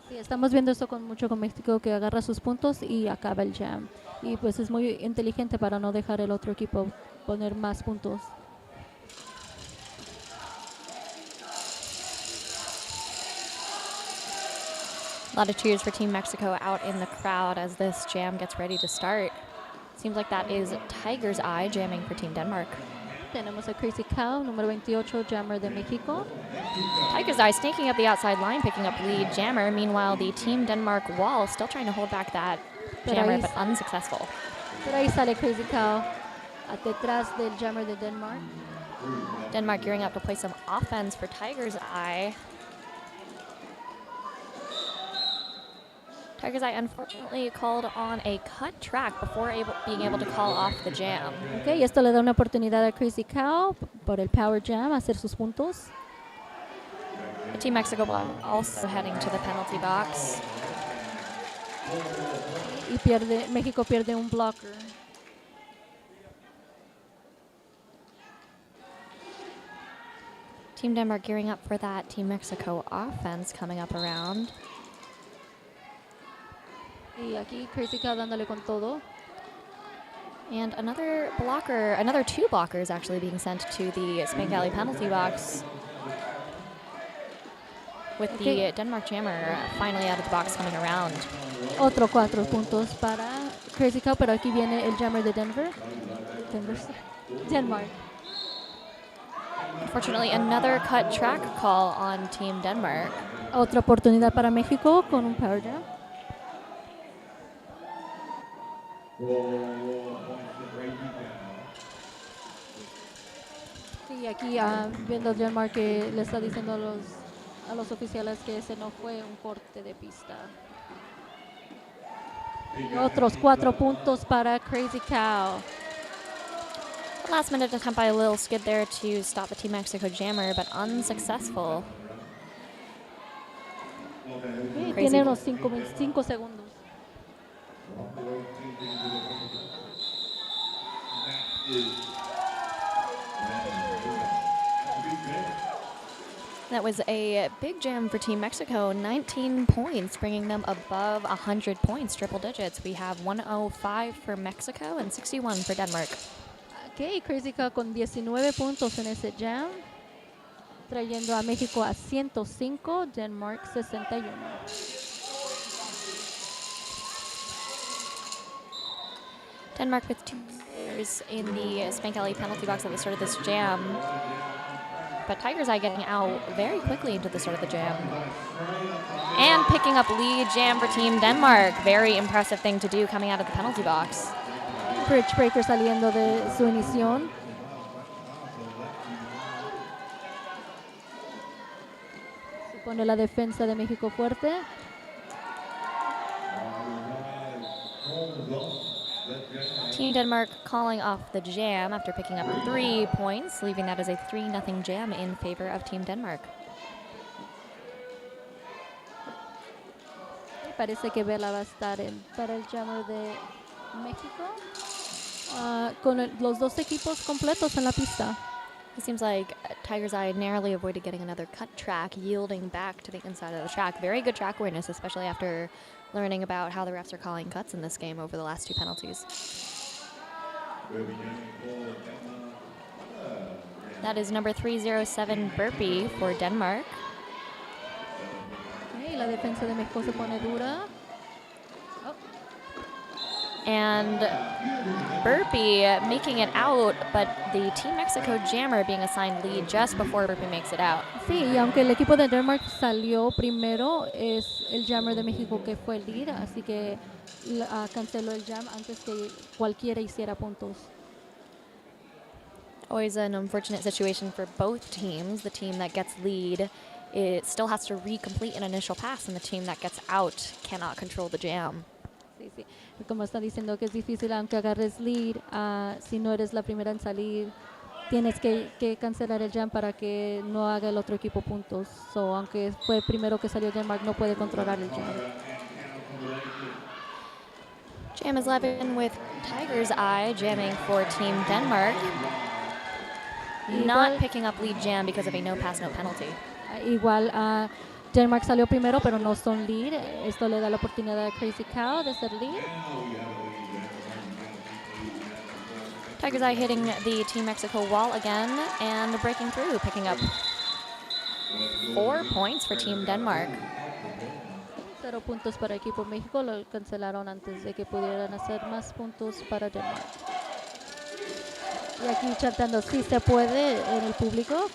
Sí, estamos viendo esto mucho con México, que agarra sus puntos y acaba el jam. Y pues es muy inteligente para no dejar el otro equipo poner más puntos. A lot of cheers for Team Mexico out in the crowd as this jam gets ready to start. Seems like that is Tiger's Eye jamming for Team Denmark. Tenemos a Crazy Cow, número 28, jammer de México. Tiger's Eye snaking up the outside line, picking up lead jammer. Meanwhile, the Team Denmark wall still trying to hold back that jammer, but unsuccessful. Pero ahí sale Crazy Cow, detrás del jammer de Denmark. Denmark gearing up to play some offense for Tiger's Eye. Tiger's Eye unfortunately called on a cut track before being able to call off the jam. Okay, y esto le da una oportunidad a Crazy Cow por el Power Jam a hacer sus puntos. The Team Mexico also heading to the penalty box. Y México pierde un blocker. Team Denmark gearing up for that Team Mexico offense coming up around. Y aquí Crazy Cow dándole con todo. And another two blockers actually being sent to the Spank Alley penalty box. With the Denmark jammer finally out of the box coming around. Otro 4 puntos para Crazy Cow, pero aquí viene el jammer de Denmark. Unfortunately, another cut track call on Team Denmark. Otra oportunidad para México con un Power Jam. Sí, aquí viendo Denmark que le está diciendo a los oficiales que ese no fue un corte de pista. Y otros 4 puntos para Crazy Cow. Last minute attempt by a little skid there to stop the Team Mexico jammer, but unsuccessful. Tiene unos 5 segundos. That was a big jam for Team Mexico, 19 points, bringing them above 100 points, triple digits. We have 105 for Mexico and 61 for Denmark. Okay, Crazy Cow con 19 puntos en ese jam, trayendo a México a 105, Denmark 61. Denmark with 2 players in the Spank Alley penalty box at the start of this jam. But Tiger's Eye getting out very quickly into the start of the jam. And picking up lead jam for Team Denmark. Very impressive thing to do coming out of the penalty box. Bridge breaker saliendo de su inición. Se pone la defensa de México fuerte. Team Denmark calling off the jam after picking up 3 points, leaving that as a 3-0 jam in favor of Team Denmark. Parece que Vela va a estar para el jammer de México. Con los dos equipos completos en la pista. It seems like Tiger's Eye narrowly avoided getting another cut track, yielding back to the inside of the track. Very good track awareness, especially after learning about how the refs are calling cuts in this game over the last 2 penalties. That is number 307 burpee for Denmark. Okay, la defensa de México se pone dura. And Burpee making it out, but the Team Mexico jammer being assigned lead just before Burpee makes it out. Sí, y aunque el equipo de Denmark salió primero, es el jammer de México que fue el lead, así que canceló el jam antes que cualquiera hiciera puntos. Always an unfortunate situation for both teams. The team that gets lead, it still has to recomplete an initial pass, and the team that gets out cannot control the jam. Sí, sí. Como está diciendo que es difícil, aunque agarres lead, si no eres la primera en salir, tienes que cancelar el jam para que no haga el otro equipo puntos. So, aunque fue el primero que salió Denmark, no puede controlar el jam. Jam is 11 with Tiger's Eye jamming for Team Denmark. Not picking up lead jam because of a no pass, no penalty. Igual Denmark salió primero, pero no son lead. Esto le da la oportunidad a Crazy Cow de ser lead. Tiger's Eye hitting the Team Mexico wall again and breaking through, picking up 4 points for Team Denmark. 0 puntos para equipo México, lo cancelaron antes de que pudieran hacer más puntos para Denmark. Y aquí cantando sí se puede en el público.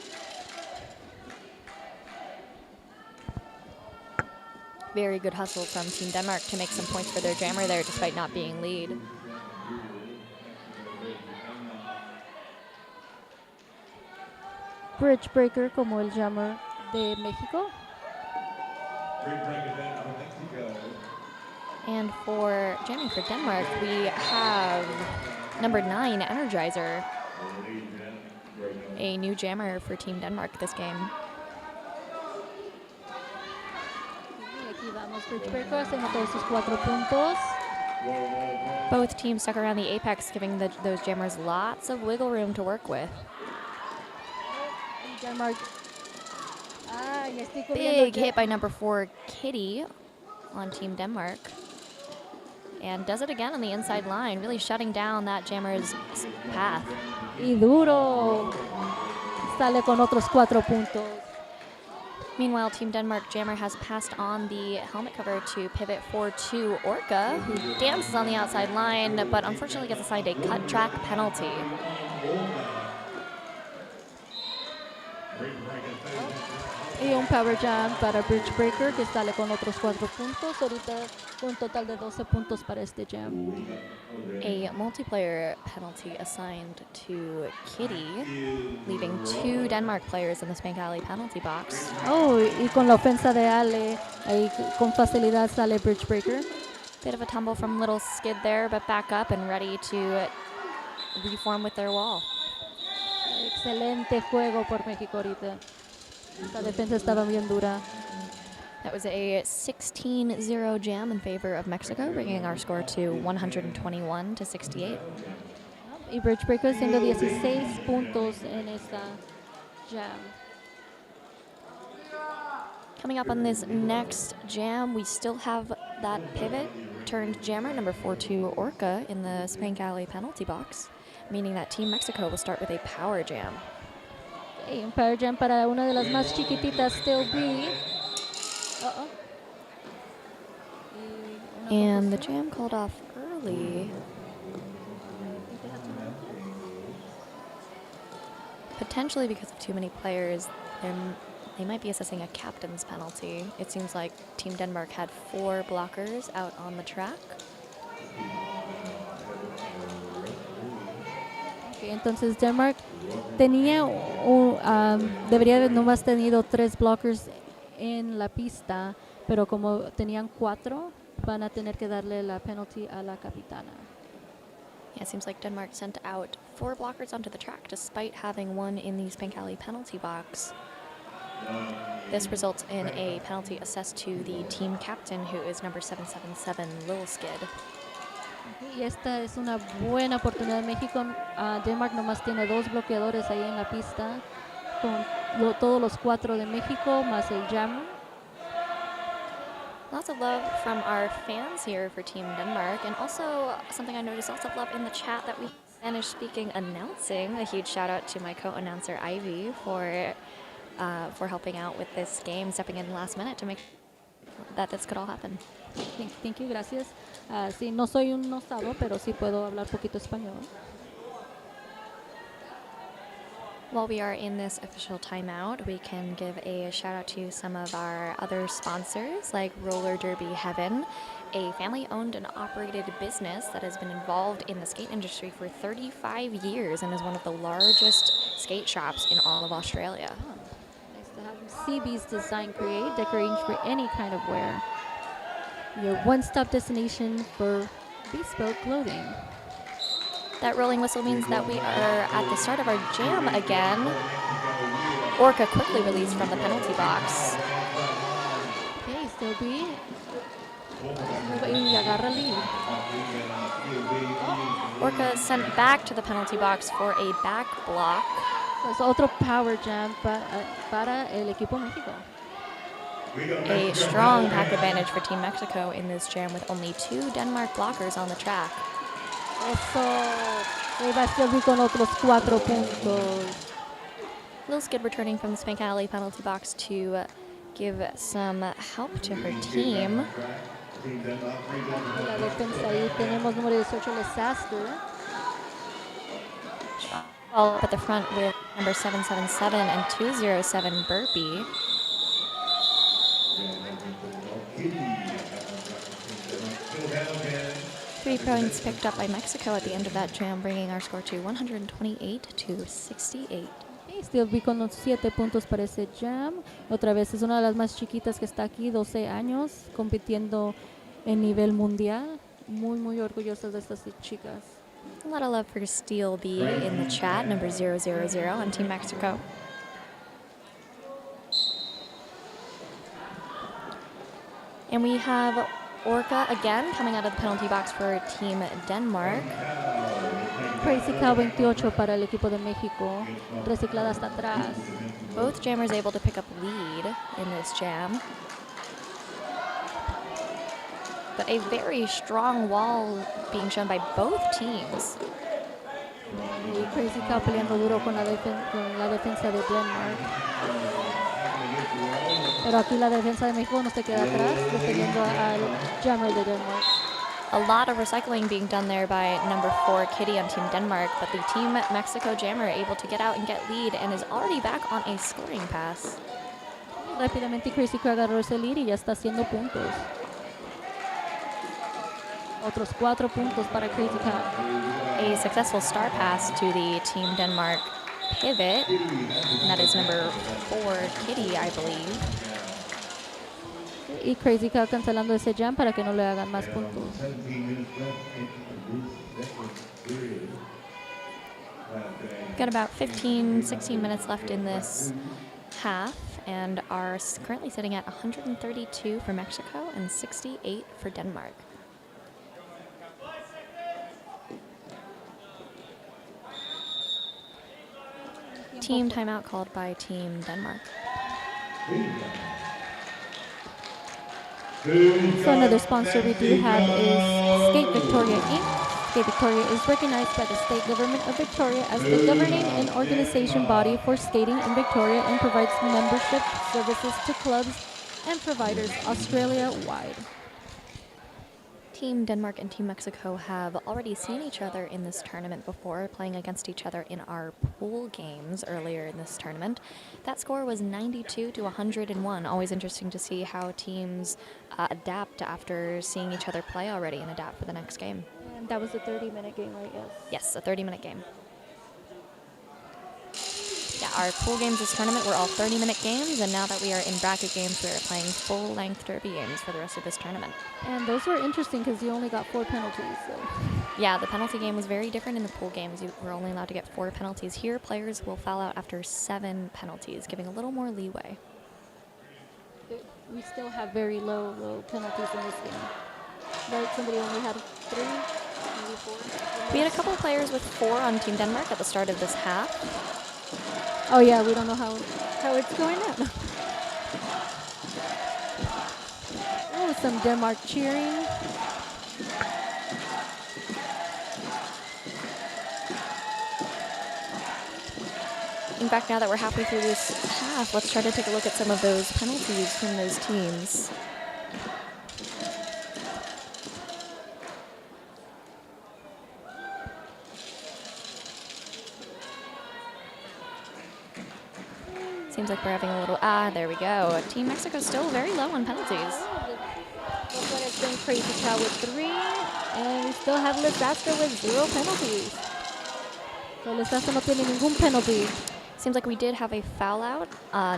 Very good hustle from Team Denmark to make some points for their jammer there despite not being lead. Bridge breaker como el jammer de México. And for jamming for Denmark, we have number 9, Energizer, a new jammer for Team Denmark this game. Y aquí vamos, bridge breaker haciendo todos sus 4 puntos. Both teams stuck around the apex, giving those jammers lots of wiggle room to work with. Y Denmark. Y estoy cubriendo Big hit by number 4, Kitty, on Team Denmark. And does it again on the inside line, really shutting down that jammer's path. Y duro. Sale con otros 4 puntos. Meanwhile, Team Denmark jammer has passed on the helmet cover to pivot 4-2 Orca, who dances on the outside line, but unfortunately gets assigned a cut track penalty. Y un power jam para bridge breaker que sale con otros 4 puntos. Ahorita un total de 12 puntos para este jam. A multiplayer penalty assigned to Kitty, leaving 2 Denmark players in the Spank Alley penalty box. Y con la ofensa de Ale, ahí con facilidad sale bridge breaker. Bit of a tumble from Little Skid there, but back up and ready to reform with their wall. Excelente juego por México ahorita. La defensa estaba bien dura. That was a 16-0 jam in favor of Mexico, bringing our score to 121-68. Y bridge breaker haciendo 16 puntos en esta jam. Coming up on this next jam, we still have that pivot turned jammer, number 4-2 Orca, in the Spank Alley penalty box, meaning that Team Mexico will start with a power jam. Y un power jam para una de las más chiquititas, Still B. And the jam called off early. Potentially because of too many players, they might be assessing a captain's penalty. It seems like Team Denmark had 4 blockers out on the track. Okay, entonces Denmark debería haber nomás tenido 3 blockers en la pista, pero como tenían 4, van a tener que darle la penalty a la capitana. Yeah, it seems like Denmark sent out 4 blockers onto the track despite having 1 in the Spank Alley penalty box. This results in a penalty assessed to the team captain, who is number 777, Lil Skid. Y esta es una buena oportunidad de México. Denmark nomás tiene 2 bloqueadores ahí en la pista, con todos los 4 de México, más el jammer. Lots of love from our fans here for Team Denmark, and also something I noticed, lots of love in the chat that we Spanish-speaking announcing. A huge shout out to my co-announcer Ivy for helping out with this game, stepping in last minute to make that this could all happen. Thank you, gracias. Sí, no soy un osado, pero sí puedo hablar poquito español. While we are in this official timeout, we can give a shout out to some of our other sponsors, like Roller Derby Heaven, a family-owned and operated business that has been involved in the skate industry for 35 years and is one of the largest skate shops in all of Australia. Nice to have CB's Design Create, decorating for any kind of wear. Your one-stop destination for bespoke clothing. That rolling whistle means that we are at the start of our jam again. Orca quickly released from the penalty box. Okay, Still B. Y agarra lead. Orca is sent back to the penalty box for a back block. Es otro power jam para el equipo México. A strong pack advantage for Team Mexico in this jam with only 2 Denmark blockers on the track. Eso. Y va a servir con otros 4 puntos. Lil Skid returning from the Spank Alley penalty box to give some help to her team. La defensa ahí tenemos número 18, Lesaster. All up at the front with number 777 and 207 Burpee. Three points picked up by Mexico at the end of that jam, bringing our score to 128-68. Still vi con los 7 puntos para ese jam. Otra vez es una de las más chiquitas que está aquí, 12 años, compitiendo en nivel mundial. Muy, muy orgullosas de estas chicas. A lot of love for Steel B in the chat, number 000 on Team Mexico. And we have Orca again coming out of the penalty box for Team Denmark. Crazy Cow 28 para el equipo de México, reciclada hasta atrás. Both jammers able to pick up lead in this jam. But a very strong wall being shown by both teams. Y Crazy Cow peleando duro con la defensa de Denmark. Pero aquí la defensa de México no se queda atrás, defendiendo al jammer de Denmark. A lot of recycling being done there by number 4 Kitty on Team Denmark, but the Team Mexico jammer able to get out and get lead and is already back on a scoring pass. Rápidamente Crazy Cow agarró ese lead y ya está haciendo puntos. Otros 4 puntos para Crazy Cow. A successful star pass to the Team Denmark pivot, and that is number 4 Kitty, I believe. Y Crazy Cow cancelando ese jam para que no le hagan más puntos. Got about 15-16 minutes left in this half, and are currently sitting at 132 for Mexico and 68 for Denmark. Team timeout called by Team Denmark. So another sponsor we do have is Skate Victoria Inc. Skate Victoria is recognized by the state government of Victoria as the governing and organization body for skating in Victoria and provides membership services to clubs and providers Australia-wide. Team Denmark and Team Mexico have already seen each other in this tournament before, playing against each other in our pool games earlier in this tournament. That score was 92-101. Always interesting to see how teams adapt after seeing each other play already and adapt for the next game. And that was a 30-minute game, right? Yes. Yes, a 30-minute game. Yeah, our pool games this tournament were all 30-minute games, and now that we are in bracket games, we are playing full-length derby games for the rest of this tournament. And those were interesting because you only got 4 penalties. So. Yeah, the penalty game was very different in the pool games. You were only allowed to get 4 penalties. Here, players will foul out after 7 penalties, giving a little more leeway. We still have very low penalties in this game. Right? Somebody only had 3, maybe 4. We had a couple of players with 4 on Team Denmark at the start of this half. Oh yeah, we don't know how it's going on. Oh, some Denmark cheering. In fact, now that we're halfway through this half, let's try to take a look at some of those penalties from those teams. Seems like we're having a little, there we go. Team Mexico still very low on penalties. This one has been Crazy Cow with 3, and we still have Lesaster with 0 penalties. So Lesaster no tiene ningún penalty. Seems like we did have a foul out,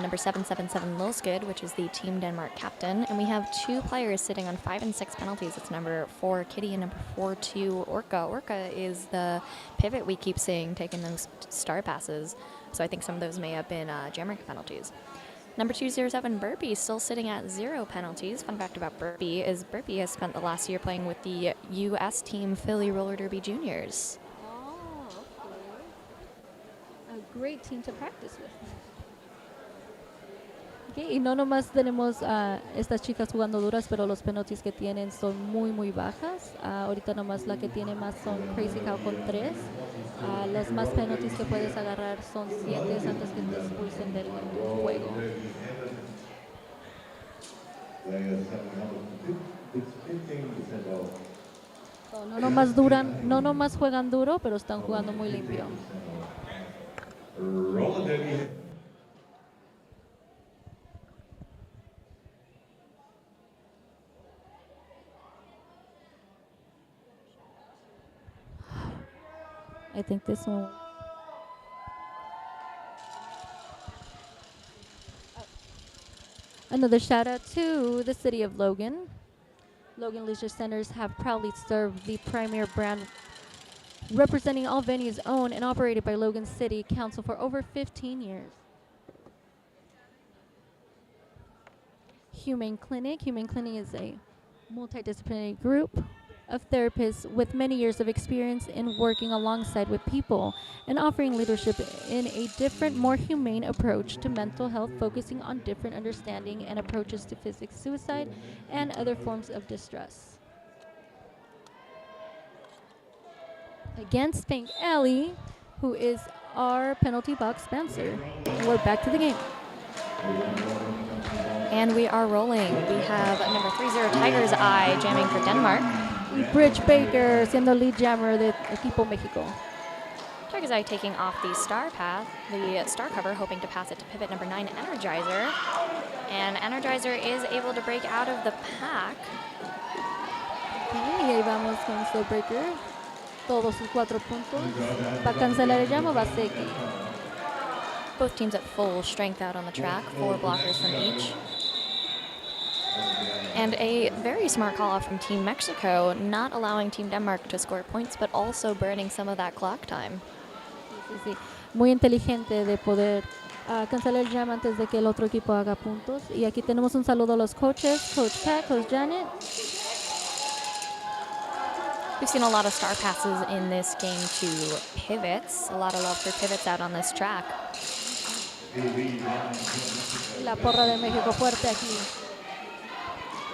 number 777 Lilskid, which is the Team Denmark captain, and we have 2 players sitting on 5 and 6 penalties. It's number 4 Kitty and number 4-2 Orca. Orca is the pivot we keep seeing taking those star passes. So I think some of those may have been jammer penalties. Number 207 Burpee still sitting at 0 penalties. Fun fact about Burpee is Burpee has spent the last year playing with the U.S. team Philly Roller Derby Juniors. Oh, okay. A great team to practice with. Okay, y no nomás tenemos a estas chicas jugando duras, pero los penalties que tienen son muy, muy bajas. Ahorita nomás la que tiene más son Crazy Cow con 3. Las más penalties que puedes agarrar son 7 antes que te expulsen del juego. So, no nomás duran, no nomás juegan duro, pero están jugando muy limpio. I think this one. Another shout out to the city of Logan. Logan Leisure Centers have proudly served the premier brand representing all venues owned and operated by Logan City Council for over 15 years. Humane Clinic. Humane Clinic is a multidisciplinary group of therapists with many years of experience in working alongside with people and offering leadership in a different, more humane approach to mental health, focusing on different understanding and approaches to physical suicide and other forms of distress. Against Pink Alley, who is our penalty box Spencer. We're back to the game. And we are rolling. We have number 30 Tiger's Eye jamming for Denmark. Bridge Baker siendo lead jammer de Equipo México. Tiger's Eye taking off the star path, the star cover, hoping to pass it to pivot number 9 Energizer. And Energizer is able to break out of the pack. Okay, y ahí vamos con Slow Breaker. Todos sus 4 puntos. ¿Va a cancelar el jam o va a seguir? Both teams at full strength out on the track, 4 blockers from each. And a very smart call off from Team Mexico, not allowing Team Denmark to score points, but also burning some of that clock time. Sí. Muy inteligente de poder cancelar el jam antes de que el otro equipo haga puntos. Y aquí tenemos un saludo a los coaches, Coach Pat, Coach Janet. We've seen a lot of star passes in this game to pivots. A lot of love for pivots out on this track. La porra de México fuerte aquí.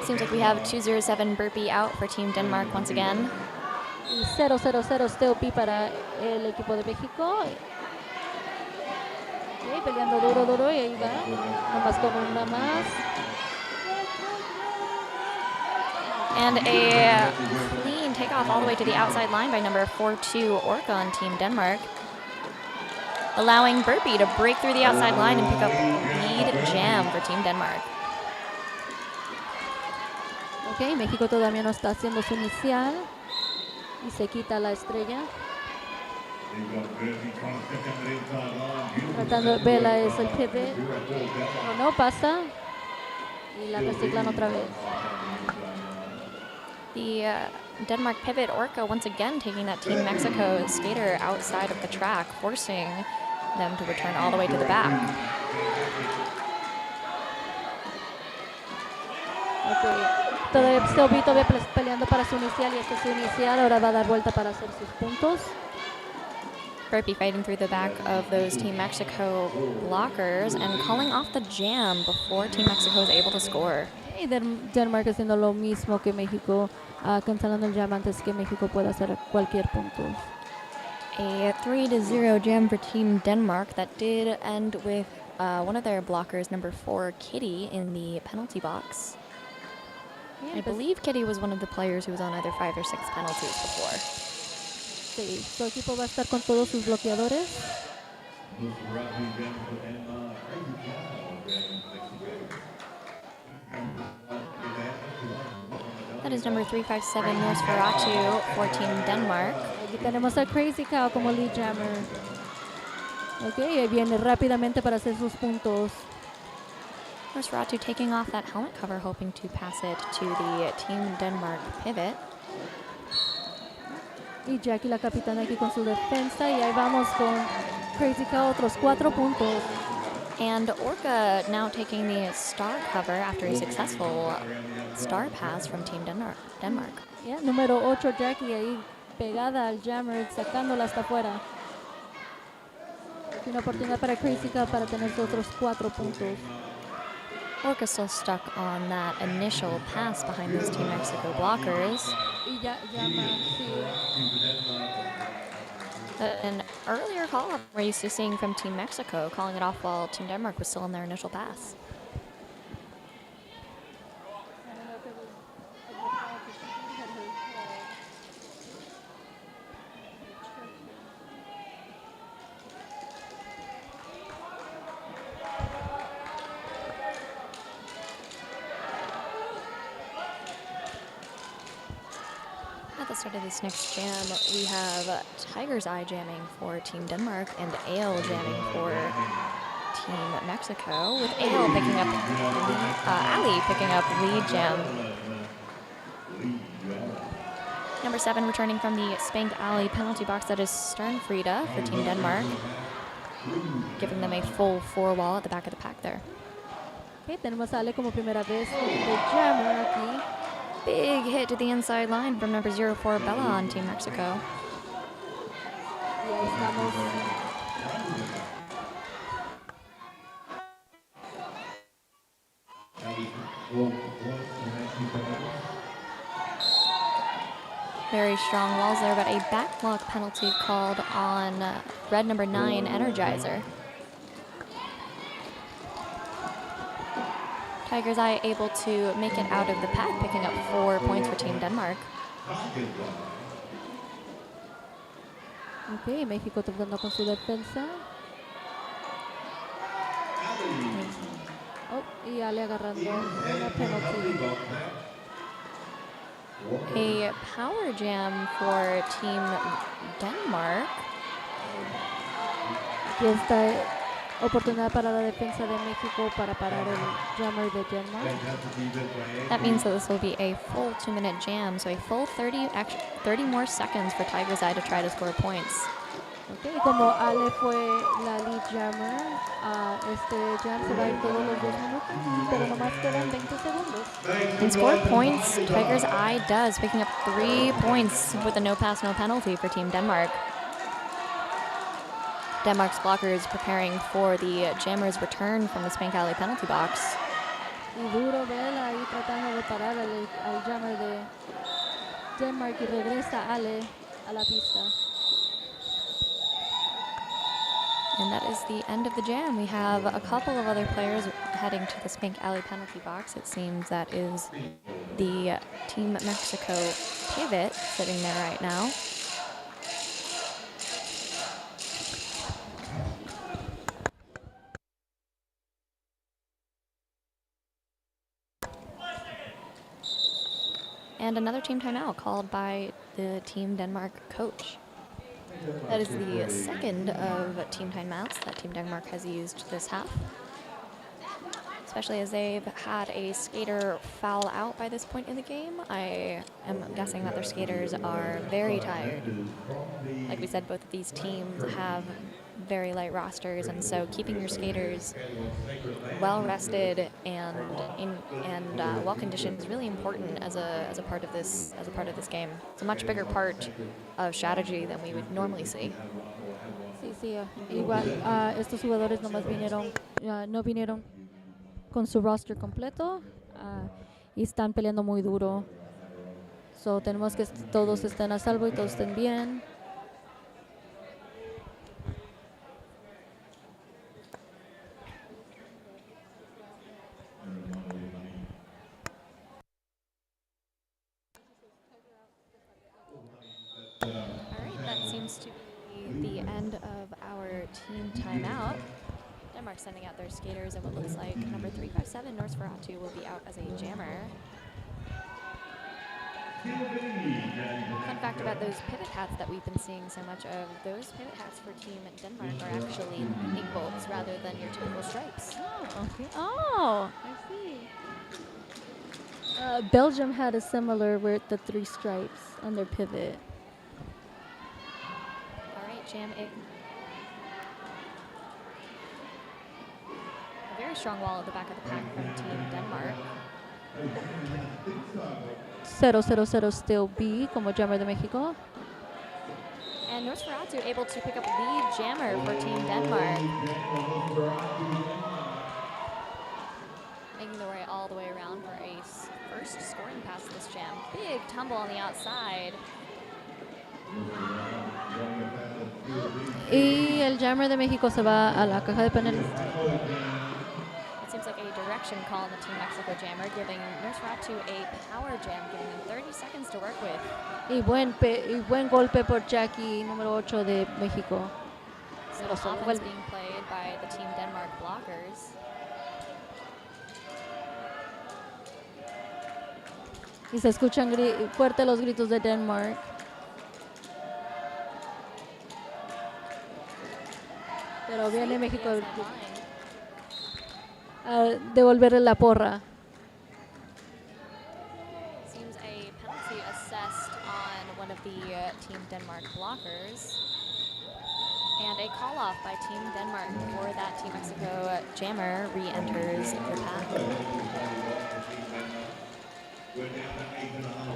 Seems like we have 207 burpee out for Team Denmark once again. Y 0-0-0 still P para el equipo de México. Okay, peleando duro y ahí va. Nomás con una más. And a clean takeoff all the way to the outside line by number 42 Orca on Team Denmark. Allowing Burpee to break through the outside line and pick up lead jam for Team Denmark. Ok, México todavía no está haciendo su inicial. Y se quita la estrella. Tratando, Vela es el pivot. No pasa. Y la reciclan otra vez. The Denmark pivot Orca once again taking that Team Mexico skater outside of the track, forcing them to return all the way to the back. Okay. Todavía peleando para su inicial y este es su inicial. Ahora va a dar vuelta para hacer sus puntos. Burpee fighting through the back of those Team Mexico blockers and calling off the jam before Team Mexico is able to score. Y Denmark haciendo lo mismo que México, cancelando el jam antes que México pueda hacer cualquier punto. A 3-0 jam for Team Denmark that did end with one of their blockers, number 4 Kitty, in the penalty box. I believe Kitty was one of the players who was on either 5 or 6 penalties before. Sí, su equipo va a estar con todos sus bloqueadores. That is number 357 Nosferatu for Team Denmark. Aquí tenemos a Crazy Cow como lead jammer. Ok, ahí viene rápidamente para hacer sus puntos. Nosferatu taking off that helmet cover, hoping to pass it to the Team Denmark pivot. Y Jackie, la capitana, aquí con su defensa. Y ahí vamos con Crazy Cow, otros 4 puntos. And Orca now taking the star cover after a successful star pass from Team Denmark. Yeah, número 8, Jackie, ahí pegada al jammer, sacándola hasta afuera. Una oportunidad para Crazy Cow para tener otros 4 puntos. Orca still stuck on that initial pass behind those Team Mexico blockers. Y ya sí. An earlier call we're used to seeing from Team Mexico, calling it off while Team Denmark was still in their initial pass. the start of this next jam, we have Tiger's Eye jamming for Team Denmark and Ale jamming for Team Mexico, with Ale picking up Ali picking up lead jam. Number 7 returning from the Spank Alley penalty box, that is Sternfrieda for Team Denmark, giving them a full 4-wall at the back of the pack there. Okay, tenemos a Ale como primera vez de jammer aquí. Big hit to the inside line from number 04 Bella on Team Mexico. Y ahí estamos. Very strong walls there, but a backlock penalty called on red number 9 Energizer. Tiger's Eye able to make it out of the pack, picking up 4 points for Team Denmark. Ok, México tratando con su defensa. Oh, y Ale agarrando una penalty. A power jam for Team Denmark. Aquí está oportunidad para la defensa de México para parar el jammer de Denmark. That means that this will be a full 2-minute jam, so a full 30 more seconds for Tiger's Eye to try to score points. Okay, y como Ale fue la lead jammer, este jam se va a ir todos los 2 minutos, pero nomás quedan 20 segundos. And score points, Tiger's Eye does, picking up 3 points with a no pass, no penalty for Team Denmark. Denmark's blockers preparing for the jammer's return from the Spank Alley penalty box. Y duro Vela ahí tratando de parar al jammer de Denmark y regresa Ale a la pista. And that is the end of the jam. We have a couple of other players heading to the Spank Alley penalty box. It seems that is the Team Mexico pivot sitting there right now. And another team timeout called by the Team Denmark coach. That is the second of team timeouts that Team Denmark has used this half, especially as they've had a skater foul out by this point in the game. I am guessing that their skaters are very tired. Like we said, both of these teams have very light rosters, and so keeping your skaters well rested and well conditioned is really important as a part of this game. It's a much bigger part of strategy than we would normally see. Sí, igual estos jugadores nomás vinieron, no vinieron con su roster completo y están peleando muy duro. So tenemos que todos estén a salvo y todos estén bien. To be the end of our team timeout. Denmark sending out their skaters, and what looks like number 357 Nosferatu will be out as a jammer. Fun fact about those pivot hats that we've been seeing so much of, those pivot hats for Team Denmark are actually lightning bolts rather than your typical stripes. Oh, okay. Oh, I see. Belgium had a similar with the 3 stripes on their pivot. Jam it. A very strong wall at the back of the pack from Team Denmark. 0-0-0 still B como jammer de México. And Nosferatu able to pick up lead jammer for Team Denmark. Making their way all the way around for a first scoring pass this jam. Big tumble on the outside. Y el jammer de México se va a la caja de penales. It seems like a direction call on the Team Mexico jammer, giving Nosferatu a power jam, giving them 30 seconds to work with. Y buen golpe por Jackie, número 8 de México. So offense being played by the Team Denmark blockers. Y se escuchan fuerte los gritos de Denmark. Pero viene México a devolverle la porra. Seems a penalty assessed on one of the Team Denmark blockers. And a call off by Team Denmark before that Team Mexico jammer re-enters the pack.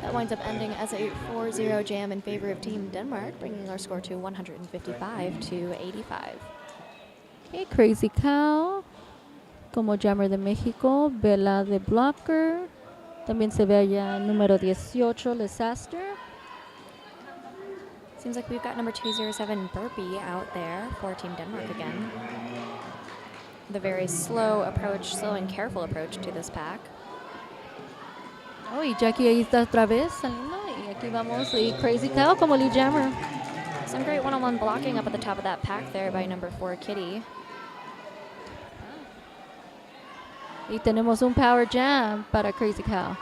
That winds up ending as a 4-0 jam in favor of Team Denmark, bringing our score to 155 to 85. Okay, Crazy Cow como jammer de México, Vela de blocker. También se ve allá el número 18, Lesaster. Seems like we've got number 207 Burpee out there for Team Denmark again. The very slow and careful approach to this pack. Oh, y Jackie ahí está otra vez saliendo. Y aquí vamos, y Crazy Cow como lead jammer. Some great one-on-one blocking up at the top of that pack there by number 4 Kitty. Y tenemos un power jam para Crazy Cow.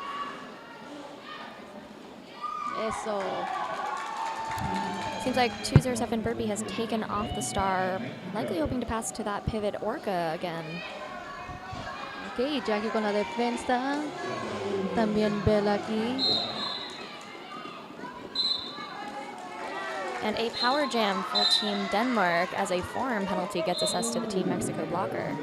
Eso. Seems like 207 Burpee has taken off the star, likely hoping to pass to that pivot Orca again. Ok, Jackie con la defensa. También Bella aquí. And a power jam for Team Denmark as a forearm penalty gets assessed to the Team Mexico blocker.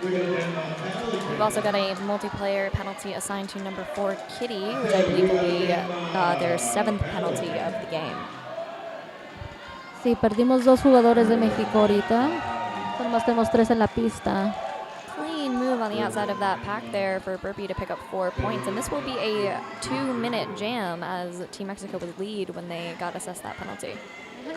We've also got a multiplayer penalty assigned to number 4 Kitty, which I believe will be their 7th penalty of the game. Sí, perdimos 2 jugadores de México ahorita. Nomás tenemos 3 en la pista. Clean move on the outside of that pack there for Burpee to pick up 4 points. And this will be a 2-minute jam as Team Mexico would lead when they got assessed that penalty.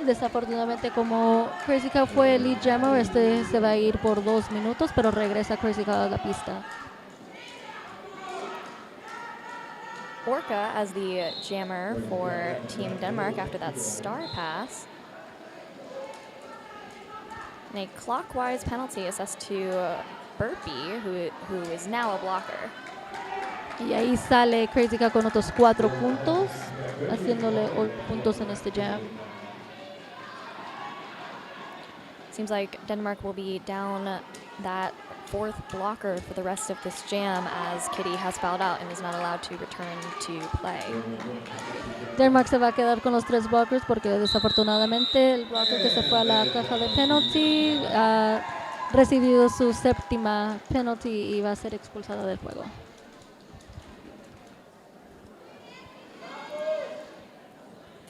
Desafortunadamente, como Crazy Cow fue el lead jammer, este se va a ir por 2 minutos, pero regresa Crazy Cow a la pista. Orca as the jammer for Team Denmark after that star pass. And a clockwise penalty assessed to Burpee, who is now a blocker. Y ahí sale Crazy Cow con otros 4 puntos, haciéndole puntos en este jam. Seems like Denmark will be down that 4th blocker for the rest of this jam as Kitty has fouled out and is not allowed to return to play. Denmark se va a quedar con los 3 blockers porque desafortunadamente el blocker que se fue a la caja de penalty ha recibido su 7ª penalty y va a ser expulsado del juego.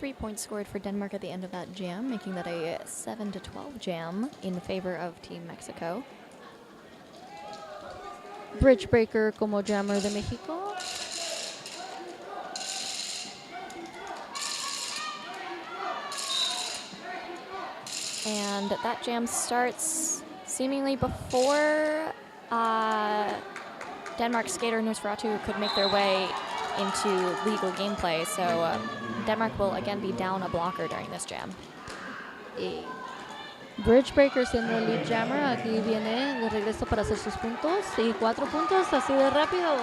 Three points scored for Denmark at the end of that jam, making that a 7-12 jam in favor of Team Mexico. Bridge breaker como jammer de México. And that jam starts seemingly before Denmark skater Nosferatu could make their way into legal gameplay. So Denmark will again be down a blocker during this jam. Bridge breaker siendo el lead jammer. Aquí viene de regreso para hacer sus puntos. Y 4 puntos así de rápido.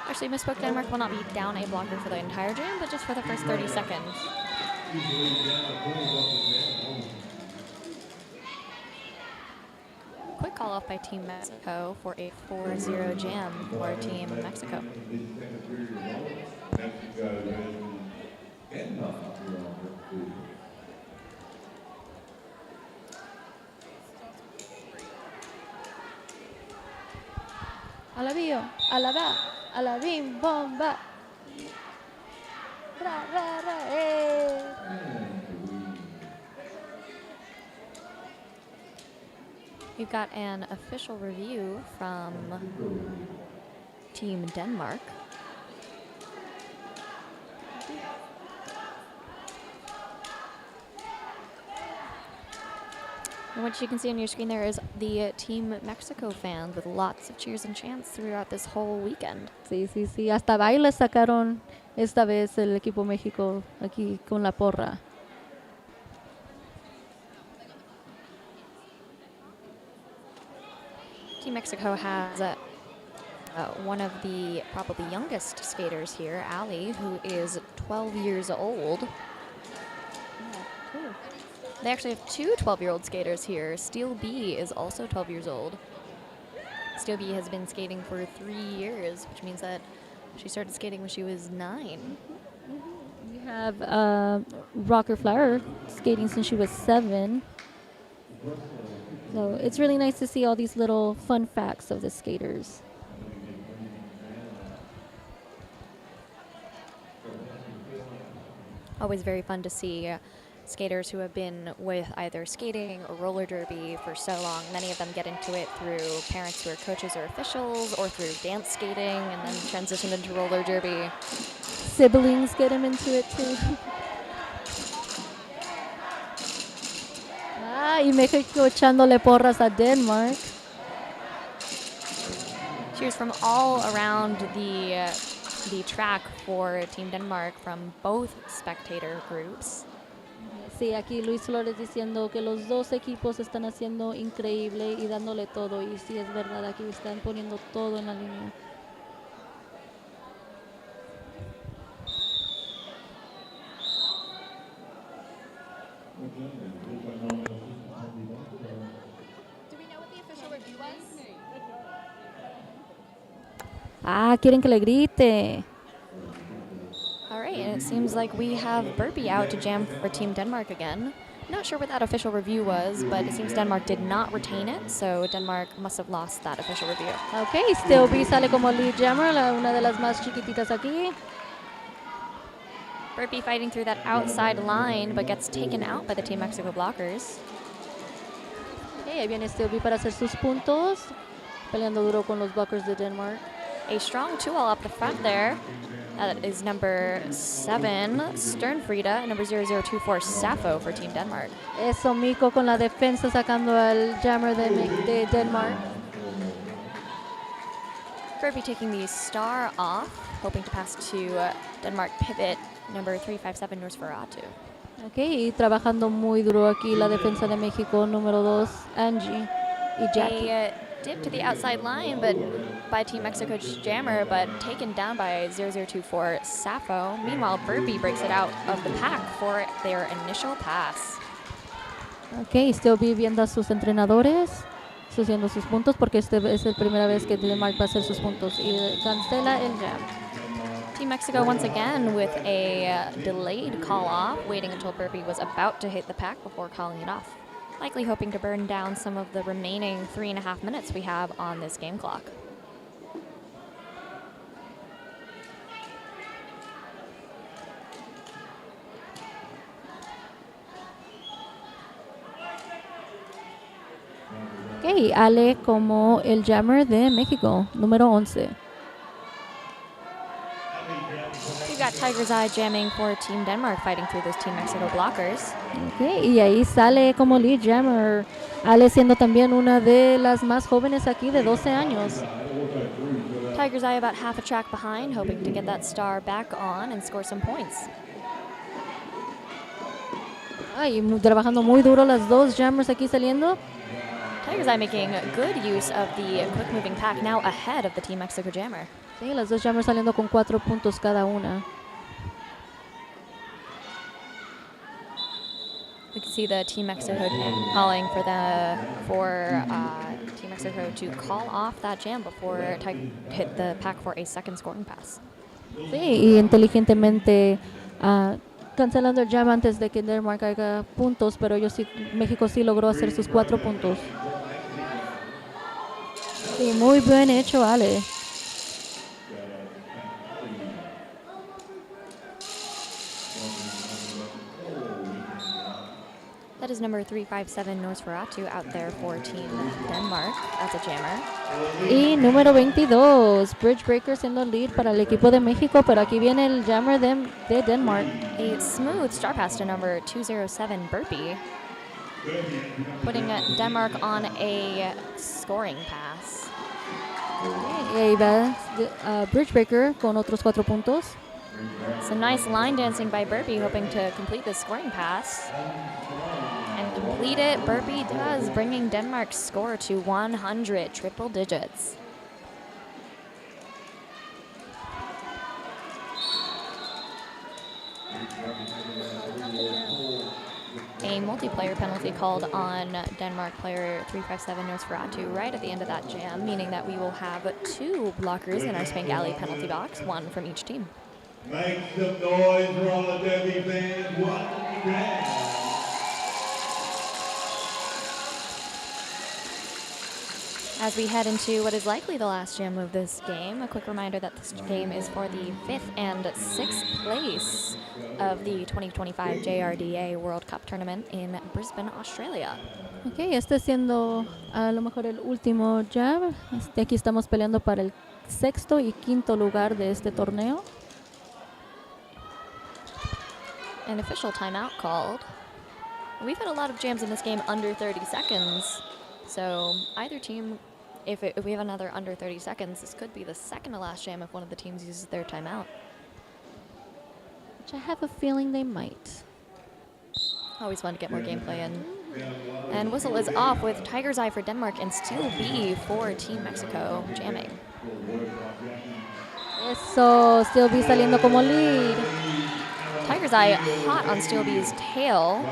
Actually, misspoke. Denmark will not be down a blocker for the entire jam, but just for the first 30 seconds. Quick call off by Team Mexico for a 4-0 jam for Team Mexico. Alabío, alabá, alabim, bomba. Ra, ra, ra, We've got an official review from Team Denmark. And what you can see on your screen there is the Team Mexico fans with lots of cheers and chants throughout this whole weekend. Sí, sí, sí. Hasta baile sacaron esta vez el equipo México aquí con la porra. Team Mexico has one of the probably youngest skaters here, Ali, who is 12 years old. They actually have two 12-year-old skaters here. Steel B is also 12 years old. Steel B has been skating for 3 years, which means that she started skating when she was 9. We have Rocker Flower skating since she was 7. So it's really nice to see all these little fun facts of the skaters. Always very fun to see skaters who have been with either skating or roller derby for so long. Many of them get into it through parents who are coaches or officials, or through dance skating and then transition into roller derby. Siblings get them into it too. Y México echándole porras a Denmark. Cheers from all around the track for Team Denmark from both spectator groups. Sí, aquí Luis Flores diciendo que los dos equipos están haciendo increíble y dándole todo. Y sí, es verdad, aquí están poniendo todo en la línea. Quieren que le grite. All right, and it seems like we have Burpee out to jam for Team Denmark again. Not sure what that official review was, but it seems Denmark did not retain it, so Denmark must have lost that official review. Ok, Steel B sale como lead jammer, una de las más chiquititas aquí. Burpee fighting through that outside line, but gets taken out by the Team Mexico blockers. Okay, ahí viene Steel B para hacer sus puntos, peleando duro con los blockers de Denmark. A strong 2-all up the front there. That is number 7, Sternfrieda, number 0024, Sappho for Team Denmark. Eso, Miko con la defensa sacando al jammer de Denmark. Burpee taking the star off, hoping to pass to Denmark pivot, number 357, Nosferatu. Ok, y trabajando muy duro aquí la defensa de México, número 2, Angie y Jackie. A dip to the outside line, but by Team Mexico's jammer, but taken down by 0024 Sappho. Meanwhile, Burpee breaks it out of the pack for their initial pass. Ok, Steel B viendo a sus entrenadores, haciendo sus puntos, porque este es la primera vez que Denmark va a hacer sus puntos y cancela el jam. Team Mexico once again with a delayed call off, waiting until Burpee was about to hit the pack before calling it off. Likely hoping to burn down some of the remaining 3.5 minutes we have on this game clock. Ok, Ale como el jammer de México, número 11. We've got Tiger's Eye jamming for Team Denmark, fighting through those Team Mexico blockers. Ok, y ahí sale como lead jammer. Ale siendo también una de las más jóvenes aquí, de 12 años. Tiger's Eye about half a track behind, hoping to get that star back on and score some points. Ay, trabajando muy duro las dos jammers aquí saliendo. Tiger's Eye making good use of the quick moving pack, now ahead of the Team Mexico jammer. Sí, las dos jammers saliendo con 4 puntos cada una. We can see the Team Mexico calling for Team Mexico to call off that jam before hit the pack for a second scoring pass. Sí, y inteligentemente cancelando el jam antes de que Denmark haga puntos, pero México sí logró hacer sus 4 puntos. Sí, muy bien hecho, Ale. That is number 357, Nosferatu, out there for Team Denmark as a jammer. Y número 22, Bridgebreaker siendo lead para el equipo de México, pero aquí viene el jammer de Denmark. A smooth star pass to number 207, Burpee, putting Denmark on a scoring pass. Y ahí va Bridgebreaker con otros 4 puntos. Some nice line dancing by Burpee, hoping to complete the scoring pass. And complete it, Burpee does, bringing Denmark's score to 100, triple digits. A multiplayer penalty called on Denmark player 357 Nosferatu right at the end of that jam, meaning that we will have 2 blockers in our Spank Alley penalty box, 1 from each team. Make some noise for all the Debbie fans. One grand. As we head into what is likely the last jam of this game, a quick reminder that this game is for the 5th and 6th place of the 2025 JRDA World Cup Tournament in Brisbane, Australia. Ok, este siendo a lo mejor el último jab. Aquí estamos peleando para el 6º y 5º lugar de este torneo. An official timeout called. We've had a lot of jams in this game under 30 seconds. So either team, if we have another under 30 seconds, this could be the second to last jam if one of the teams uses their timeout. Which I have a feeling they might. Always fun to get more gameplay in. And whistle is off with Tiger's Eye for Denmark and Steel B for Team Mexico jamming. Eso, Steel B saliendo como lead. Tiger's Eye hot on Steel B's tail.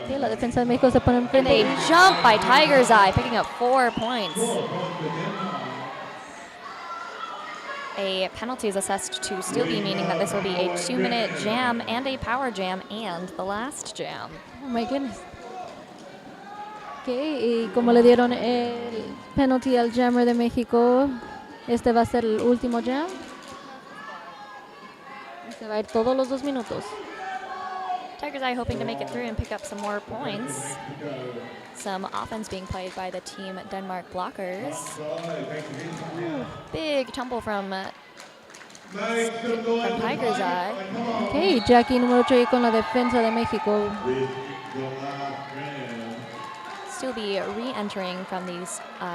Sí, la defensa de México se pone en And a frente. jump by Tiger's Eye, picking up 4 points. A penalty is assessed to Steel B, meaning that this will be a 2-minute jam and a power jam and the last jam. Oh my goodness. Ok, y como le dieron el penalty al jammer de México, este va a ser el último jam. Se va a ir todos los 2 minutos. Tiger's Eye hoping to make it through and pick up some more points. Some offense being played by the Team Denmark blockers. Big tumble from Tiger's Eye. Ok, Jackie número 8 con la defensa de México. Still be re-entering from the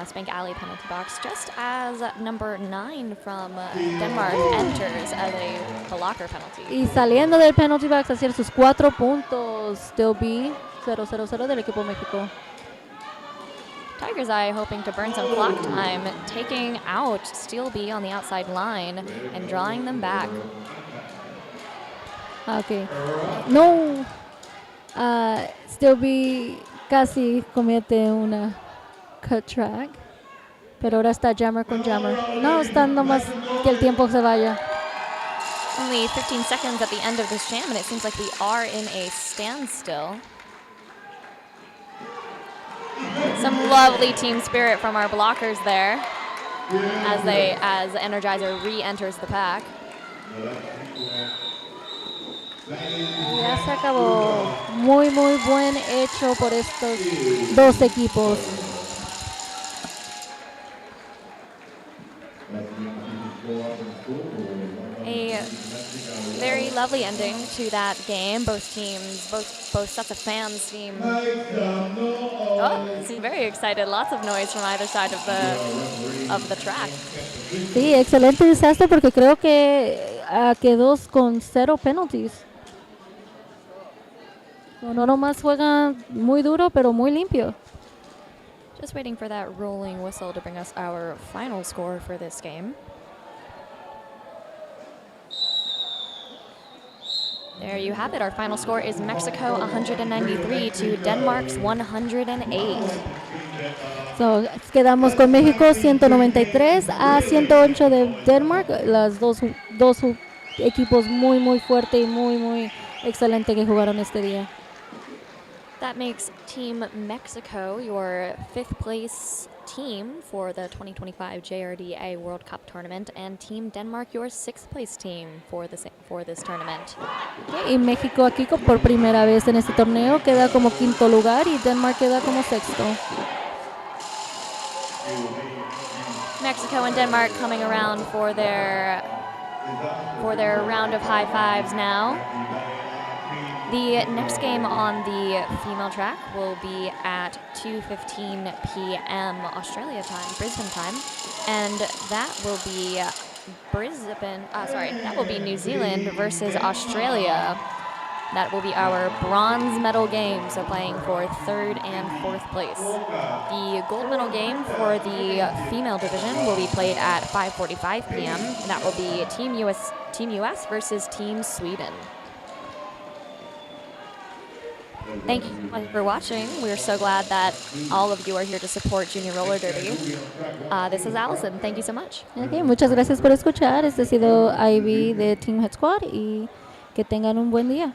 Spank Alley penalty box, just as number 9 from Denmark enters as a blocker penalty. Y saliendo del penalty box a hacer sus 4 puntos. Still be 0-0-0 del equipo México. Tiger's Eye hoping to burn some clock time, taking out Steel B on the outside line and drawing them back. Ok. No. Still be casi comete una cut track. Pero ahora está jammer con jammer. No, estando más que el tiempo se vaya. Only 15 seconds at the end of this jam, and it seems like we are in a standstill. Some lovely team spirit from our blockers there as Energizer re-enters the pack. Ya se acabó. Muy, muy buen hecho por estos 2 equipos. A very lovely ending to that game. Both teams, both sets of fans seem very excited. Lots of noise from either side of the track. Sí, excelente desastre porque creo que quedó con 0 penalties. No nomás juegan muy duro, pero muy limpio. Just waiting for that rolling whistle to bring us our final score for this game. There you have it. Our final score is Mexico 193 to Denmark's 108. So, quedamos con México 193 a 108 de Denmark. Las dos equipos muy, muy fuerte y muy, muy excelente que jugaron este día. That makes Team Mexico your 5th place team for the 2025 JRDA World Cup Tournament, and Team Denmark your 6th place team for this tournament. Okay, y México aquí por primera vez en este torneo queda como 5º lugar y Denmark queda como 6º. Mexico and Denmark coming around for their round of high fives now. The next game on the female track will be at 2:15 p.m. Australia time, Brisbane time, and that will be New Zealand versus Australia That will be our bronze medal game, so playing for third and fourth place. The gold medal game for the female division will be played at 5:45 p.m. and that will be Team US versus Team Sweden. Thank you so much for watching. We're so glad that all of you are here to support Junior Roller Derby. This is Allison. Thank you so much. Okay, muchas gracias por escuchar. Este ha sido Ivy de Team Head Squad y que tengan un buen día.